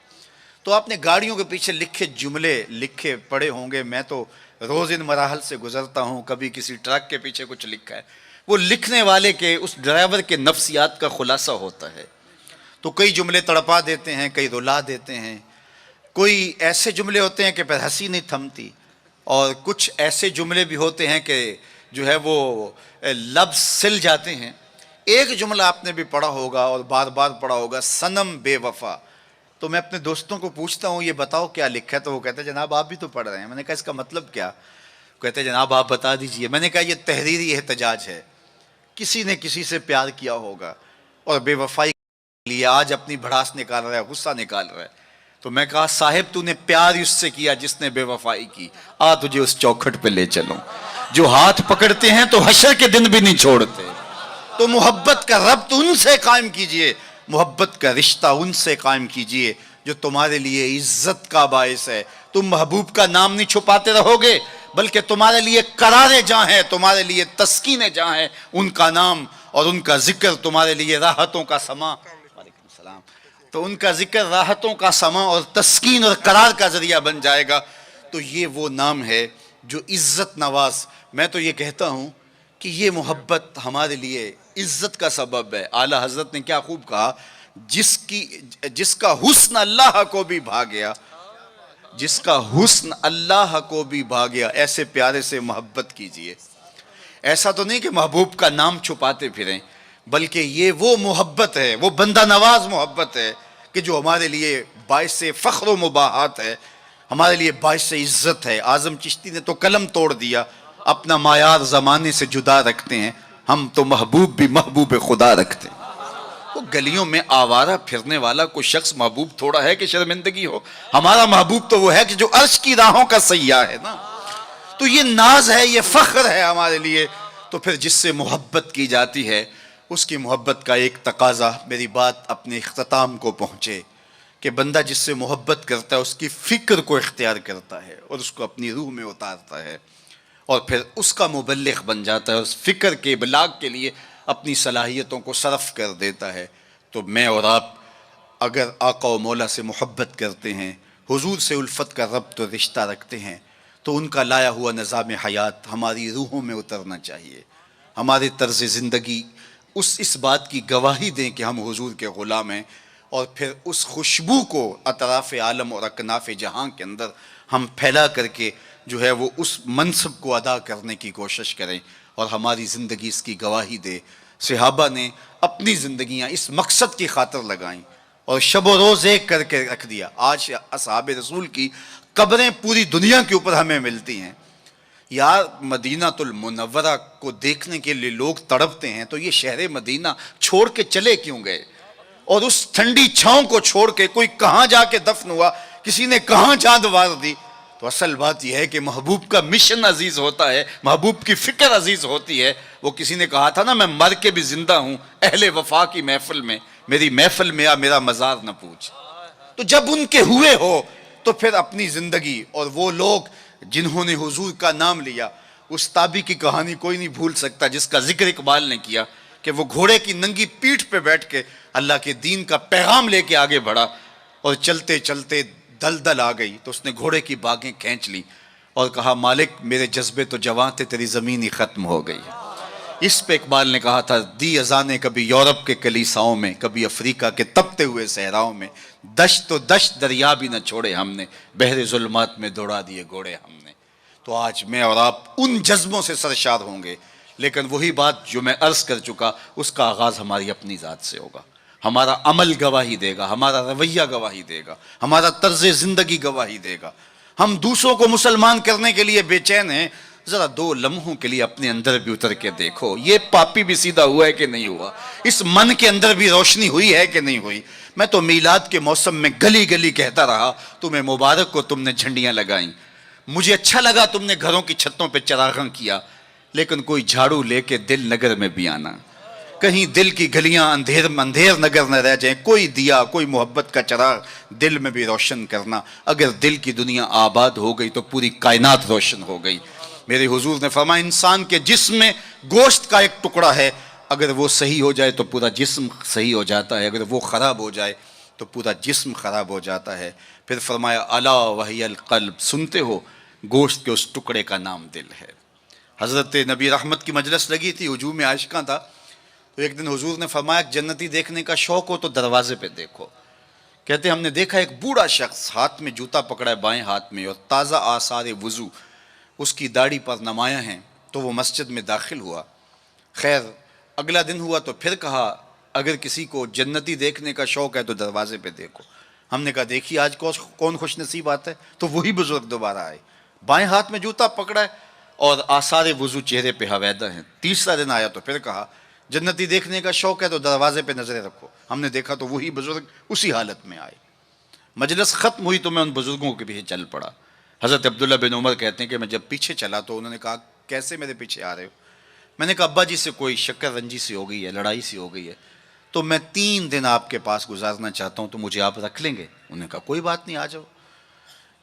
تو آپ نے گاڑیوں کے پیچھے لکھے جملے لکھے پڑھے ہوں گے، میں تو روز ان مراحل سے گزرتا ہوں، کبھی کسی ٹرک کے پیچھے کچھ لکھا ہے، وہ لکھنے والے کے، اس ڈرائیور کے نفسیات کا خلاصہ ہوتا ہے۔ تو کئی جملے تڑپا دیتے ہیں، کئی رلا دیتے ہیں، کوئی ایسے جملے ہوتے ہیں کہ پھر ہنسی نہیں تھمتی، اور کچھ ایسے جملے بھی ہوتے ہیں کہ جو ہے وہ لفظ سل جاتے ہیں۔ ایک جملہ آپ نے بھی پڑھا ہوگا اور بار بار پڑھا ہوگا، صنم بے وفا۔ تو تو میں اپنے دوستوں کو پوچھتا ہوں یہ بتاؤ کیا لکھا ہے، تو وہ کہتے ہیں جناب آپ بھی تو پڑھ رہے ہیں. میں نے کہا اس کا مطلب کیا؟ کہتے ہیں جناب آپ بتا دیجئے. میں نے کہا یہ تحریری احتجاج ہے، کسی نے کسی سے پیار کیا ہوگا اور بے وفائی کے لیے آج اپنی بھڑاس نکال رہا ہے، غصہ نکال رہا ہے. تو میں کہا صاحب تو نے پیار اس سے کیا جس نے بے وفائی کی، تجھے اس چوکھٹ پہ لے چلوں. جو ہاتھ پکڑتے ہیں تو حشر کے دن بھی نہیں چھوڑتے. تو محبت کا ربط ان سے قائم کیجئے، محبت کا رشتہ ان سے قائم کیجئے جو تمہارے لیے عزت کا باعث ہے. تم محبوب کا نام نہیں چھپاتے رہو گے، بلکہ تمہارے لیے قرار جہاں ہے، تمہارے لیے تسکین جہاں ہے، ان کا نام اور ان کا ذکر تمہارے لیے راحتوں کا سما. وعلیکم السلام. تو ان کا ذکر راحتوں کا سما اور تسکین اور قرار کا ذریعہ بن جائے گا. تو یہ وہ نام ہے جو عزت نواز. میں تو یہ کہتا ہوں کہ یہ محبت ہمارے لیے عزت کا سبب ہے. اعلیٰ حضرت نے کیا خوب کہا، جس کا حسن اللہ کو بھی بھا گیا، جس کا حسن اللہ کو بھی بھا گیا، ایسے پیارے سے محبت کیجئے. ایسا تو نہیں کہ محبوب کا نام چھپاتے پھریں، بلکہ یہ وہ محبت ہے، وہ بندہ نواز محبت ہے کہ جو ہمارے لیے باعث فخر و مباحات ہے، ہمارے لیے باعث عزت ہے. اعظم چشتی نے تو قلم توڑ دیا، اپنا معیار زمانے سے جدا رکھتے ہیں، ہم تو محبوب بھی محبوب خدا رکھتے ہیں. وہ گلیوں میں آوارہ پھرنے والا کوئی شخص محبوب تھوڑا ہے کہ شرمندگی ہو. ہمارا محبوب تو وہ ہے کہ جو عرش کی راہوں کا سیاح ہے نا. تو یہ ناز ہے، یہ فخر ہے ہمارے لیے. تو پھر جس سے محبت کی جاتی ہے اس کی محبت کا ایک تقاضا، میری بات اپنے اختتام کو پہنچے، کہ بندہ جس سے محبت کرتا ہے اس کی فکر کو اختیار کرتا ہے اور اس کو اپنی روح میں اتارتا ہے، اور پھر اس کا مبلغ بن جاتا ہے، اس فکر کے ابلاغ کے لیے اپنی صلاحیتوں کو صرف کر دیتا ہے. تو میں اور آپ اگر آقا و مولا سے محبت کرتے ہیں، حضور سے الفت کا ربط و رشتہ رکھتے ہیں، تو ان کا لایا ہوا نظام حیات ہماری روحوں میں اترنا چاہیے. ہمارے طرز زندگی اس بات کی گواہی دیں کہ ہم حضور کے غلام ہیں، اور پھر اس خوشبو کو اطراف عالم اور اکناف جہاں کے اندر ہم پھیلا کر کے جو ہے وہ اس منصب کو ادا کرنے کی کوشش کریں، اور ہماری زندگی اس کی گواہی دے. صحابہ نے اپنی زندگیاں اس مقصد کی خاطر لگائیں اور شب و روز ایک کر کے رکھ دیا. آج اصحاب رسول کی قبریں پوری دنیا کے اوپر ہمیں ملتی ہیں. یار مدینہ المنورہ کو دیکھنے کے لیے لوگ تڑپتے ہیں، تو یہ شہر مدینہ چھوڑ کے چلے کیوں گئے؟ اور اس ٹھنڈی چھاؤں کو چھوڑ کے کوئی کہاں جا کے دفن ہوا، کسی نے کہاں چاند وار دی. تو اصل بات یہ ہے کہ محبوب کا مشن عزیز ہوتا ہے، محبوب کی فکر عزیز ہوتی ہے. وہ کسی نے کہا تھا نا، میں مر کے بھی زندہ ہوں اہل وفا کی محفل میں، میری محفل میں آ میرا مزار نہ پوچھ. تو جب ان کے ہوئے ہو تو پھر اپنی زندگی، اور وہ لوگ جنہوں نے حضور کا نام لیا، اس تابی کی کہانی کوئی نہیں بھول سکتا جس کا ذکر اقبال نے کیا، کہ وہ گھوڑے کی ننگی پیٹھ پہ بیٹھ کے اللہ کے دین کا پیغام لے کے آگے بڑھا، اور چلتے چلتے دلدل آ گئی تو اس نے گھوڑے کی باگیں کھینچ لی اور کہا مالک میرے جذبے تو جواں تھے، تیری زمین ہی ختم ہو گئی. اس پہ اقبال نے کہا تھا، دی اذانیں کبھی یورپ کے کلیساؤں میں، کبھی افریقہ کے تپتے ہوئے صحراؤں میں، دشت و دشت دریا بھی نہ چھوڑے ہم نے، بحر ظلمات میں دوڑا دیے گھوڑے ہم نے. تو آج میں اور آپ ان جذبوں سے سرشار ہوں گے، لیکن وہی بات جو میں عرض کر چکا، اس کا آغاز ہماری اپنی ذات سے ہوگا. ہمارا عمل گواہی دے گا، ہمارا رویہ گواہی دے گا، ہمارا طرز زندگی گواہی دے گا. ہم دوسروں کو مسلمان کرنے کے لیے بے چین ہیں، ذرا 2 لمحوں کے لیے اپنے اندر بھی اتر کے دیکھو، یہ پاپی بھی سیدھا ہوا ہے کہ نہیں ہوا، اس من کے اندر بھی روشنی ہوئی ہے کہ نہیں ہوئی. میں تو میلاد کے موسم میں گلی گلی کہتا رہا، تمہیں مبارک کو تم نے جھنڈیاں لگائیں، مجھے اچھا لگا تم نے گھروں کی چھتوں پہ چراغاں کیا، لیکن کوئی جھاڑو لے کے دل نگر میں بھی آنا، کہیں دل کی گلیاں اندھیر نگر نہ رہ جائیں. کوئی دیا، کوئی محبت کا چراغ دل میں بھی روشن کرنا. اگر دل کی دنیا آباد ہو گئی تو پوری کائنات روشن ہو گئی. میرے حضور نے فرمایا انسان کے جسم میں گوشت کا ایک ٹکڑا ہے، اگر وہ صحیح ہو جائے تو پورا جسم صحیح ہو جاتا ہے، اگر وہ خراب ہو جائے تو پورا جسم خراب ہو جاتا ہے. پھر فرمایا الا وہی القلب، سنتے ہو گوشت کے اس ٹکڑے کا نام دل ہے. حضرت نبی رحمت کی مجلس لگی تھی، ہجوم عاشقاں تھا. تو ایک دن حضور نے فرمایا جنتی دیکھنے کا شوق ہو تو دروازے پہ دیکھو. کہتے ہم نے دیکھا ایک بوڑھا شخص ہاتھ میں جوتا پکڑا ہے بائیں ہاتھ میں، اور تازہ آثار وضو اس کی داڑھی پر نمایاں ہیں. تو وہ مسجد میں داخل ہوا. خیر اگلا دن ہوا تو پھر کہا اگر کسی کو جنتی دیکھنے کا شوق ہے تو دروازے پہ دیکھو. ہم نے کہا دیکھیے آج کون خوش نصیب آتا ہے. تو وہی بزرگ دوبارہ آئے, بائیں ہاتھ میں جوتا پکڑا ہے اور آثار وضو چہرے پہ حویدہ ہیں. تیسرا دن آیا تو پھر کہا جنتی دیکھنے کا شوق ہے تو دروازے پہ نظریں رکھو. ہم نے دیکھا تو وہی بزرگ اسی حالت میں آئے. مجلس ختم ہوئی تو میں ان بزرگوں کے پیچھے چل پڑا. حضرت عبداللہ بن عمر کہتے ہیں کہ میں جب پیچھے چلا تو انہوں نے کہا کیسے میرے پیچھے آ رہے ہو؟ میں نے کہا ابا جی سے کوئی شکر رنجی سی ہو گئی ہے, لڑائی سی ہو گئی ہے, تو میں 3 دن آپ کے پاس گزارنا چاہتا ہوں, تو مجھے آپ رکھ لیں گے؟ انہوں نے کہا کوئی بات نہیں, آ جاؤ.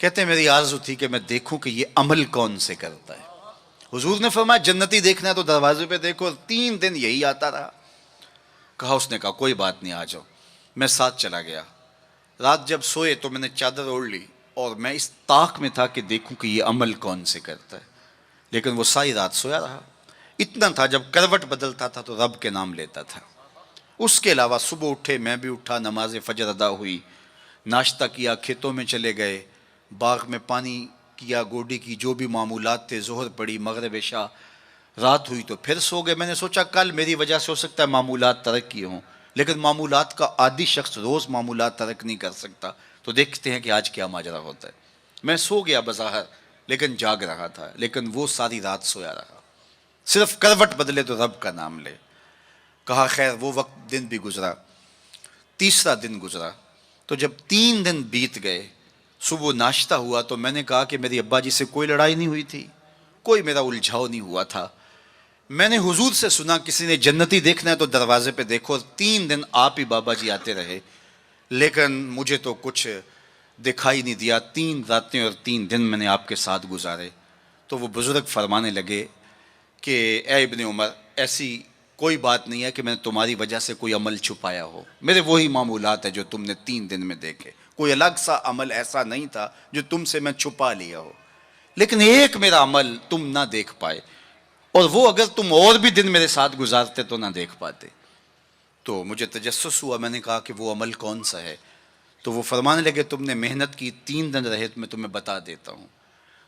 کہتے ہیں میری آرزو تھی کہ میں دیکھوں کہ یہ عمل کون سے کرتا ہے. حضور نے فرمایا جنتی دیکھنا ہے تو دروازے پہ دیکھو. 3 دن یہی آتا رہا. کہا, اس نے کہا کوئی بات نہیں, آ جاؤ. میں ساتھ چلا گیا. رات جب سوئے تو میں نے چادر اوڑھ لی اور میں اس طاق میں تھا کہ دیکھوں کہ یہ عمل کون سے کرتا ہے. لیکن وہ ساری رات سویا رہا. اتنا تھا جب کروٹ بدلتا تھا تو رب کے نام لیتا تھا. اس کے علاوہ صبح اٹھے, میں بھی اٹھا, نماز فجر ادا ہوئی, ناشتہ کیا, کھیتوں میں چلے گئے, باغ میں پانی کیا, گوڈی کی جو بھی معمولات تھے, ظہر پڑی, مغرب عشاء, رات ہوئی تو پھر سو گئے. میں نے سوچا کل میری وجہ سے ہو سکتا ہے معمولات ترک کیے ہوں, لیکن معمولات کا عادی شخص روز معمولات ترک نہیں کر سکتا. تو دیکھتے ہیں کہ آج کیا ماجرا ہوتا ہے. میں سو گیا بظاہر لیکن جاگ رہا تھا, لیکن وہ ساری رات سویا رہا. صرف کروٹ بدلے تو رب کا نام لے. کہا خیر وہ وقت دن بھی گزرا. تیسرا دن گزرا تو جب 3 دن بیت گئے, صبح ناشتہ ہوا تو میں نے کہا کہ میری ابا جی سے کوئی لڑائی نہیں ہوئی تھی, کوئی میرا الجھاؤ نہیں ہوا تھا. میں نے حضور سے سنا کسی نے جنتی دیکھنا ہے تو دروازے پہ دیکھو. 3 دن آپ ہی بابا جی آتے رہے, لیکن مجھے تو کچھ دکھائی نہیں دیا. 3 راتیں اور 3 دن میں نے آپ کے ساتھ گزارے. تو وہ بزرگ فرمانے لگے کہ اے ابن عمر, ایسی کوئی بات نہیں ہے کہ میں نے تمہاری وجہ سے کوئی عمل چھپایا ہو. میرے وہی معمولات ہیں جو تم نے 3 دن میں دیکھے. کوئی الگ سا عمل ایسا نہیں تھا جو تم سے میں چھپا لیا ہو. لیکن ایک میرا عمل تم نہ دیکھ پائے, اور وہ اگر تم اور بھی دن میرے ساتھ گزارتے تو نہ دیکھ پاتے. تو مجھے تجسس ہوا. میں نے کہا کہ وہ عمل کون سا ہے؟ تو وہ فرمانے لگے تم نے محنت کی, 3 دن رہے, میں تمہیں بتا دیتا ہوں.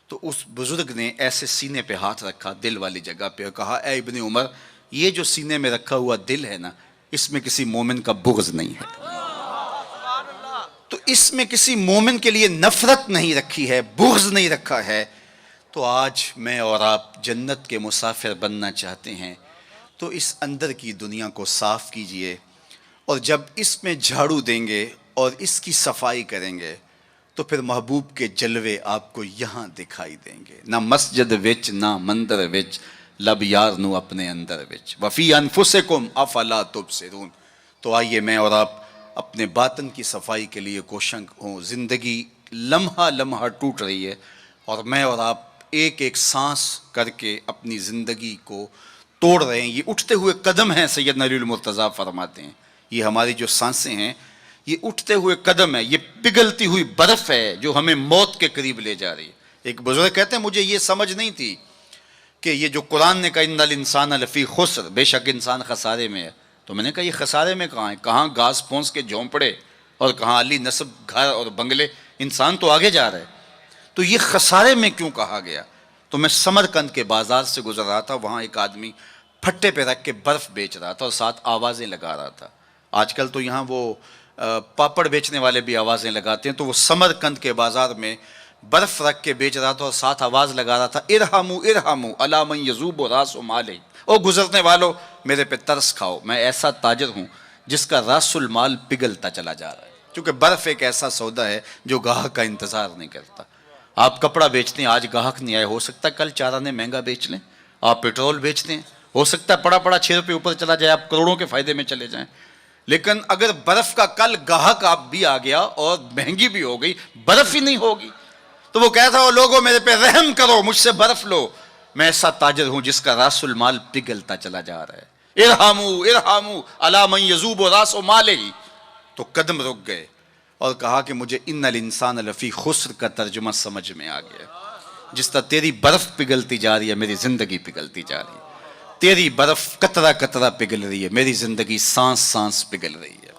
تو اس بزرگ نے ایسے سینے پہ ہاتھ رکھا, دل والی جگہ پہ, اور کہا اے ابن عمر, یہ جو سینے میں رکھا ہوا دل ہے نا, اس میں کسی مومن کا بغض نہیں ہے. تو اس میں کسی مومن کے لیے نفرت نہیں رکھی ہے, بغض نہیں رکھا ہے. تو آج میں اور آپ جنت کے مسافر بننا چاہتے ہیں تو اس اندر کی دنیا کو صاف کیجئے, اور جب اس میں جھاڑو دیں گے اور اس کی صفائی کریں گے تو پھر محبوب کے جلوے آپ کو یہاں دکھائی دیں گے. نہ مسجد وچ نہ مندر وچ, لب یار نو اپنے اندر وچ, وفی انفسکم افلا تبصرون. تو آئیے میں اور آپ اپنے باطن کی صفائی کے لیے کوشاں ہوں. زندگی لمحہ لمحہ ٹوٹ رہی ہے, اور میں اور آپ ایک ایک سانس کر کے اپنی زندگی کو توڑ رہے ہیں. یہ اٹھتے ہوئے قدم ہیں, سیدنا علی المرتضیٰ فرماتے ہیں. یہ ہماری جو سانسیں ہیں یہ اٹھتے ہوئے قدم ہے, یہ پگھلتی ہوئی برف ہے جو ہمیں موت کے قریب لے جا رہی ہے. ایک بزرگ کہتے ہیں مجھے یہ سمجھ نہیں تھی کہ یہ جو قرآن نے کہا ان الانسان لفی خسر, بے شک انسان خسارے میں ہے. تو میں نے کہا یہ خسارے میں کہاں ہے؟ کہاں گھاس پھونس کے جھونپڑے اور کہاں علی نصب گھر اور بنگلے, انسان تو آگے جا رہا ہے. تو یہ خسارے میں کیوں کہا گیا؟ تو میں سمرقند کے بازار سے گزر رہا تھا, وہاں ایک آدمی پھٹے پہ رکھ کے برف بیچ رہا تھا اور ساتھ آوازیں لگا رہا تھا. آج کل تو یہاں وہ پاپڑ بیچنے والے بھی آوازیں لگاتے ہیں. تو وہ سمرقند کے بازار میں برف رکھ کے بیچ رہا تھا اور ساتھ آواز لگا رہا تھا ارحموا ارحموا الی من یذوب راس مالہ, او گزرنے والو میرے پہ ترس کھاؤ, میں ایسا تاجر ہوں جس کا راس المال پگھلتا چلا جا رہا ہے. کیونکہ برف ایک ایسا سودا ہے جو گاہک کا انتظار نہیں کرتا. آپ کپڑا بیچتے ہیں, آج گاہک نہیں آئے, ہو سکتا ہے کل 4 آنے مہنگا بیچ لیں. آپ پیٹرول بیچتے ہیں, ہو سکتا ہے پڑا پڑا 6 روپے اوپر چلا جائے, آپ کروڑوں کے فائدے میں چلے جائیں. لیکن اگر برف کا کل گاہک آپ بھی آ گیا اور مہنگی بھی ہو گئی, برف ہی نہیں ہوگی, تو وہ کہتا ہے لوگوں میرے پہ رحم کرو, مجھ سے برف لو. میں ایسا تاجر ہوں جس کا راس المال پگھلتا چلا جا رہا ہے. ارحموا ارحموا الی من یذوب راس مالہ. تو قدم رک گئے اور کہا کہ مجھے ان الانسان لفی خسر کا ترجمہ سمجھ میں آ گیا. جس طرح تیری برف پگھلتی جا رہی ہے میری زندگی پگھلتی جا رہی ہے, تیری برف قطرہ قطرہ پگھل رہی ہے, میری زندگی سانس سانس پگھل رہی ہے.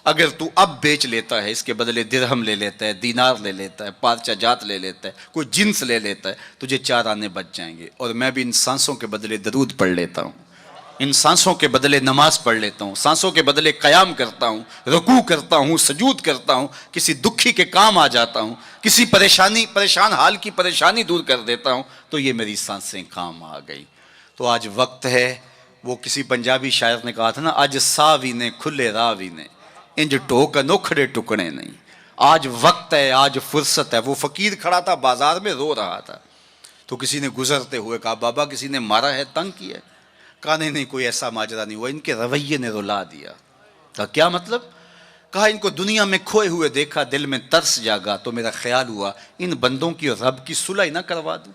اگر تو اب بیچ لیتا ہے, اس کے بدلے درہم لے لیتا ہے, دینار لے لیتا ہے, پارچہ جات لے لیتا ہے, کوئی جنس لے لیتا ہے, تجھے 4 آنے بچ جائیں گے. اور میں بھی ان سانسوں کے بدلے درود پڑھ لیتا ہوں. ان سانسوں کے بدلے نماز پڑھ لیتا ہوں، سانسوں کے بدلے قیام کرتا ہوں، رکوع کرتا ہوں، سجود کرتا ہوں، کسی دکھی کے کام آ جاتا ہوں، کسی پریشان حال کی پریشانی دور کر دیتا ہوں، تو یہ میری سانسیں کام آ گئی۔ تو آج وقت ہے، وہ کسی پنجابی شاعر نے کہا تھا نا، آج ساوی نے کھلے راوی نے انج ٹوک نوکھڑے ٹکڑے نہیں۔ آج وقت ہے، آج فرصت ہے۔ وہ فقیر کھڑا تھا بازار میں رو رہا تھا، تو کسی نے گزرتے ہوئے کہا بابا کسی نے مارا ہے، تنگ کیا ہے؟ کہا نہیں کوئی ایسا ماجرا نہیں ہوا، ان کے رویے نے رلا دیا۔ کہا کیا مطلب؟ کہا ان کو دنیا میں کھوئے ہوئے دیکھا، دل میں ترس جاگا، تو میرا خیال ہوا ان بندوں کی اور رب کی صلح نہ کروا دوں۔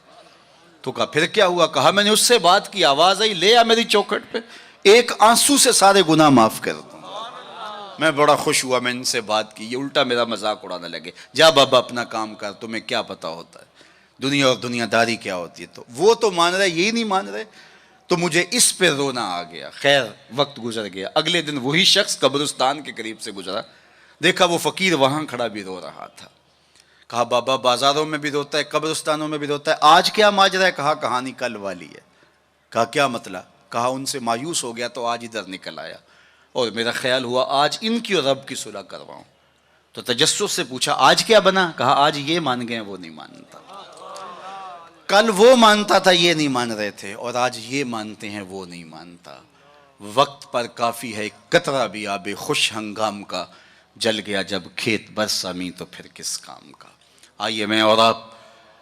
تو کہا پھر کیا ہوا؟ کہا میں نے اس سے بات کی، آواز آئی لے آ میری چوکھٹ پہ، ایک آنسو سے سارے گناہ معاف کر دوں۔ میں بڑا خوش ہوا، میں ان سے بات کی، یہ الٹا میرا مذاق اڑانے لگے، جا بابا اپنا کام کر، تمہیں کیا پتا ہوتا ہے دنیا اور دنیا داری کیا ہوتی ہے۔ تو وہ تو مان رہے، یہی نہیں مان رہے، تو مجھے اس پہ رونا آ گیا۔ خیر وقت گزر گیا، اگلے دن وہی شخص قبرستان کے قریب سے گزرا، دیکھا وہ فقیر وہاں کھڑا بھی رو رہا تھا۔ کہا بابا بازاروں میں بھی روتا ہے، قبرستانوں میں بھی روتا ہے، آج کیا ماجرا ہے؟ کہا کہانی کل والی ہے۔ کہا کیا مطلب؟ کہا ان سے مایوس ہو گیا تو آج ادھر نکل آیا، اور میرا خیال ہوا آج ان کی اور رب کی صلح کرواؤں۔ تو تجسس سے پوچھا آج کیا بنا؟ کہا آج یہ مان گئے وہ نہیں مانتا، کل وہ مانتا تھا یہ نہیں مان رہے تھے، اور آج یہ مانتے ہیں وہ نہیں مانتا۔ وقت پر کافی ہے قطرہ بھی آب خوش ہنگام کا، جل گیا جب کھیت برسا می تو پھر کس کام کا۔ آئیے میں اور آپ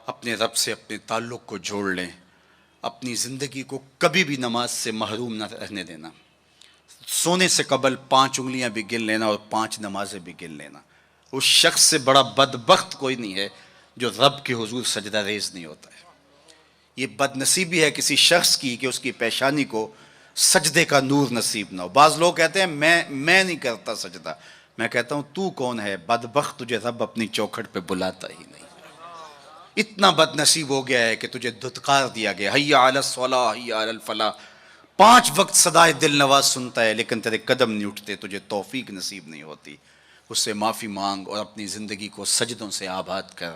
اپنے رب سے اپنے تعلق کو جوڑ لیں، اپنی زندگی کو کبھی بھی نماز سے محروم نہ رہنے دینا۔ سونے سے قبل 5 انگلیاں بھی گن لینا اور 5 نمازیں بھی گن لینا۔ اس شخص سے بڑا بدبخت کوئی نہیں ہے جو رب کے حضور سجدہ ریز نہیں ہوتا ہے۔ یہ بد نصیبی ہے کسی شخص کی کہ اس کی پیشانی کو سجدے کا نور نصیب نہ ہو۔ بعض لوگ کہتے ہیں میں نہیں کرتا سجدہ، میں کہتا ہوں تو کون ہے بدبخت، تجھے رب اپنی چوکھٹ پہ بلاتا ہی نہیں۔ اتنا بد نصیب ہو گیا ہے کہ تجھے دھتکار دیا گیا، حیا علی الصلاح حیا علی الفلاح، 5 وقت صدائے دل نواز سنتا ہے لیکن تیرے قدم نہیں اٹھتے، تجھے توفیق نصیب نہیں ہوتی۔ اس سے معافی مانگ اور اپنی زندگی کو سجدوں سے آباد کر۔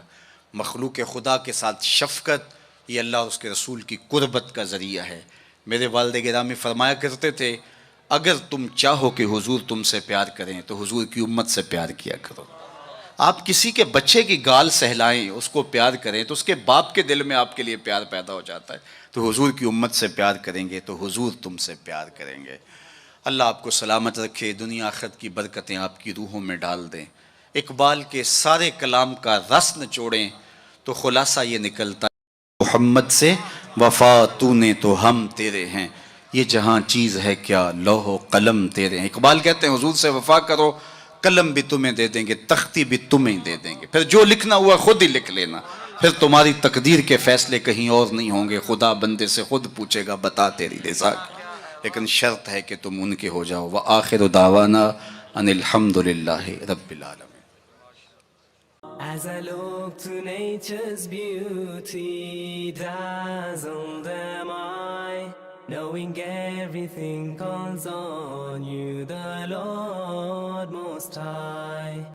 مخلوق خدا کے ساتھ شفقت یہ اللہ اور اس کے رسول کی قربت کا ذریعہ ہے۔ میرے والد گرامی فرمایا کرتے تھے اگر تم چاہو کہ حضور تم سے پیار کریں تو حضور کی امت سے پیار کیا کرو۔ آپ کسی کے بچے کی گال سہلائیں، اس کو پیار کریں تو اس کے باپ کے دل میں آپ کے لیے پیار پیدا ہو جاتا ہے۔ تو حضور کی امت سے پیار کریں گے تو حضور تم سے پیار کریں گے۔ اللہ آپ کو سلامت رکھے، دنیا آخرت کی برکتیں آپ کی روحوں میں ڈال دیں۔ اقبال کے سارے کلام کا رس نچوڑیں تو خلاصہ یہ نکلتا ہے محمد سے وفا تو نے تو ہم تیرے ہیں، یہ جہاں چیز ہے کیا لوح و قلم تیرے ہیں۔ اقبال کہتے ہیں حضور سے وفا کرو، قلم بھی تمہیں دے دیں گے، تختی بھی تمہیں دے دیں گے، پھر جو لکھنا ہوا خود ہی لکھ لینا، پھر تمہاری تقدیر کے فیصلے کہیں اور نہیں ہوں گے، خدا بندے سے خود پوچھے گا بتا تیری رضا کی، لیکن شرط ہے کہ تم ان کے ہو جاؤ۔ وآخر دعوانا ان الحمد للہ رب العالمین۔ As I look to nature's beauty, dazzled am I, knowing everything calls on you, the Lord Most High.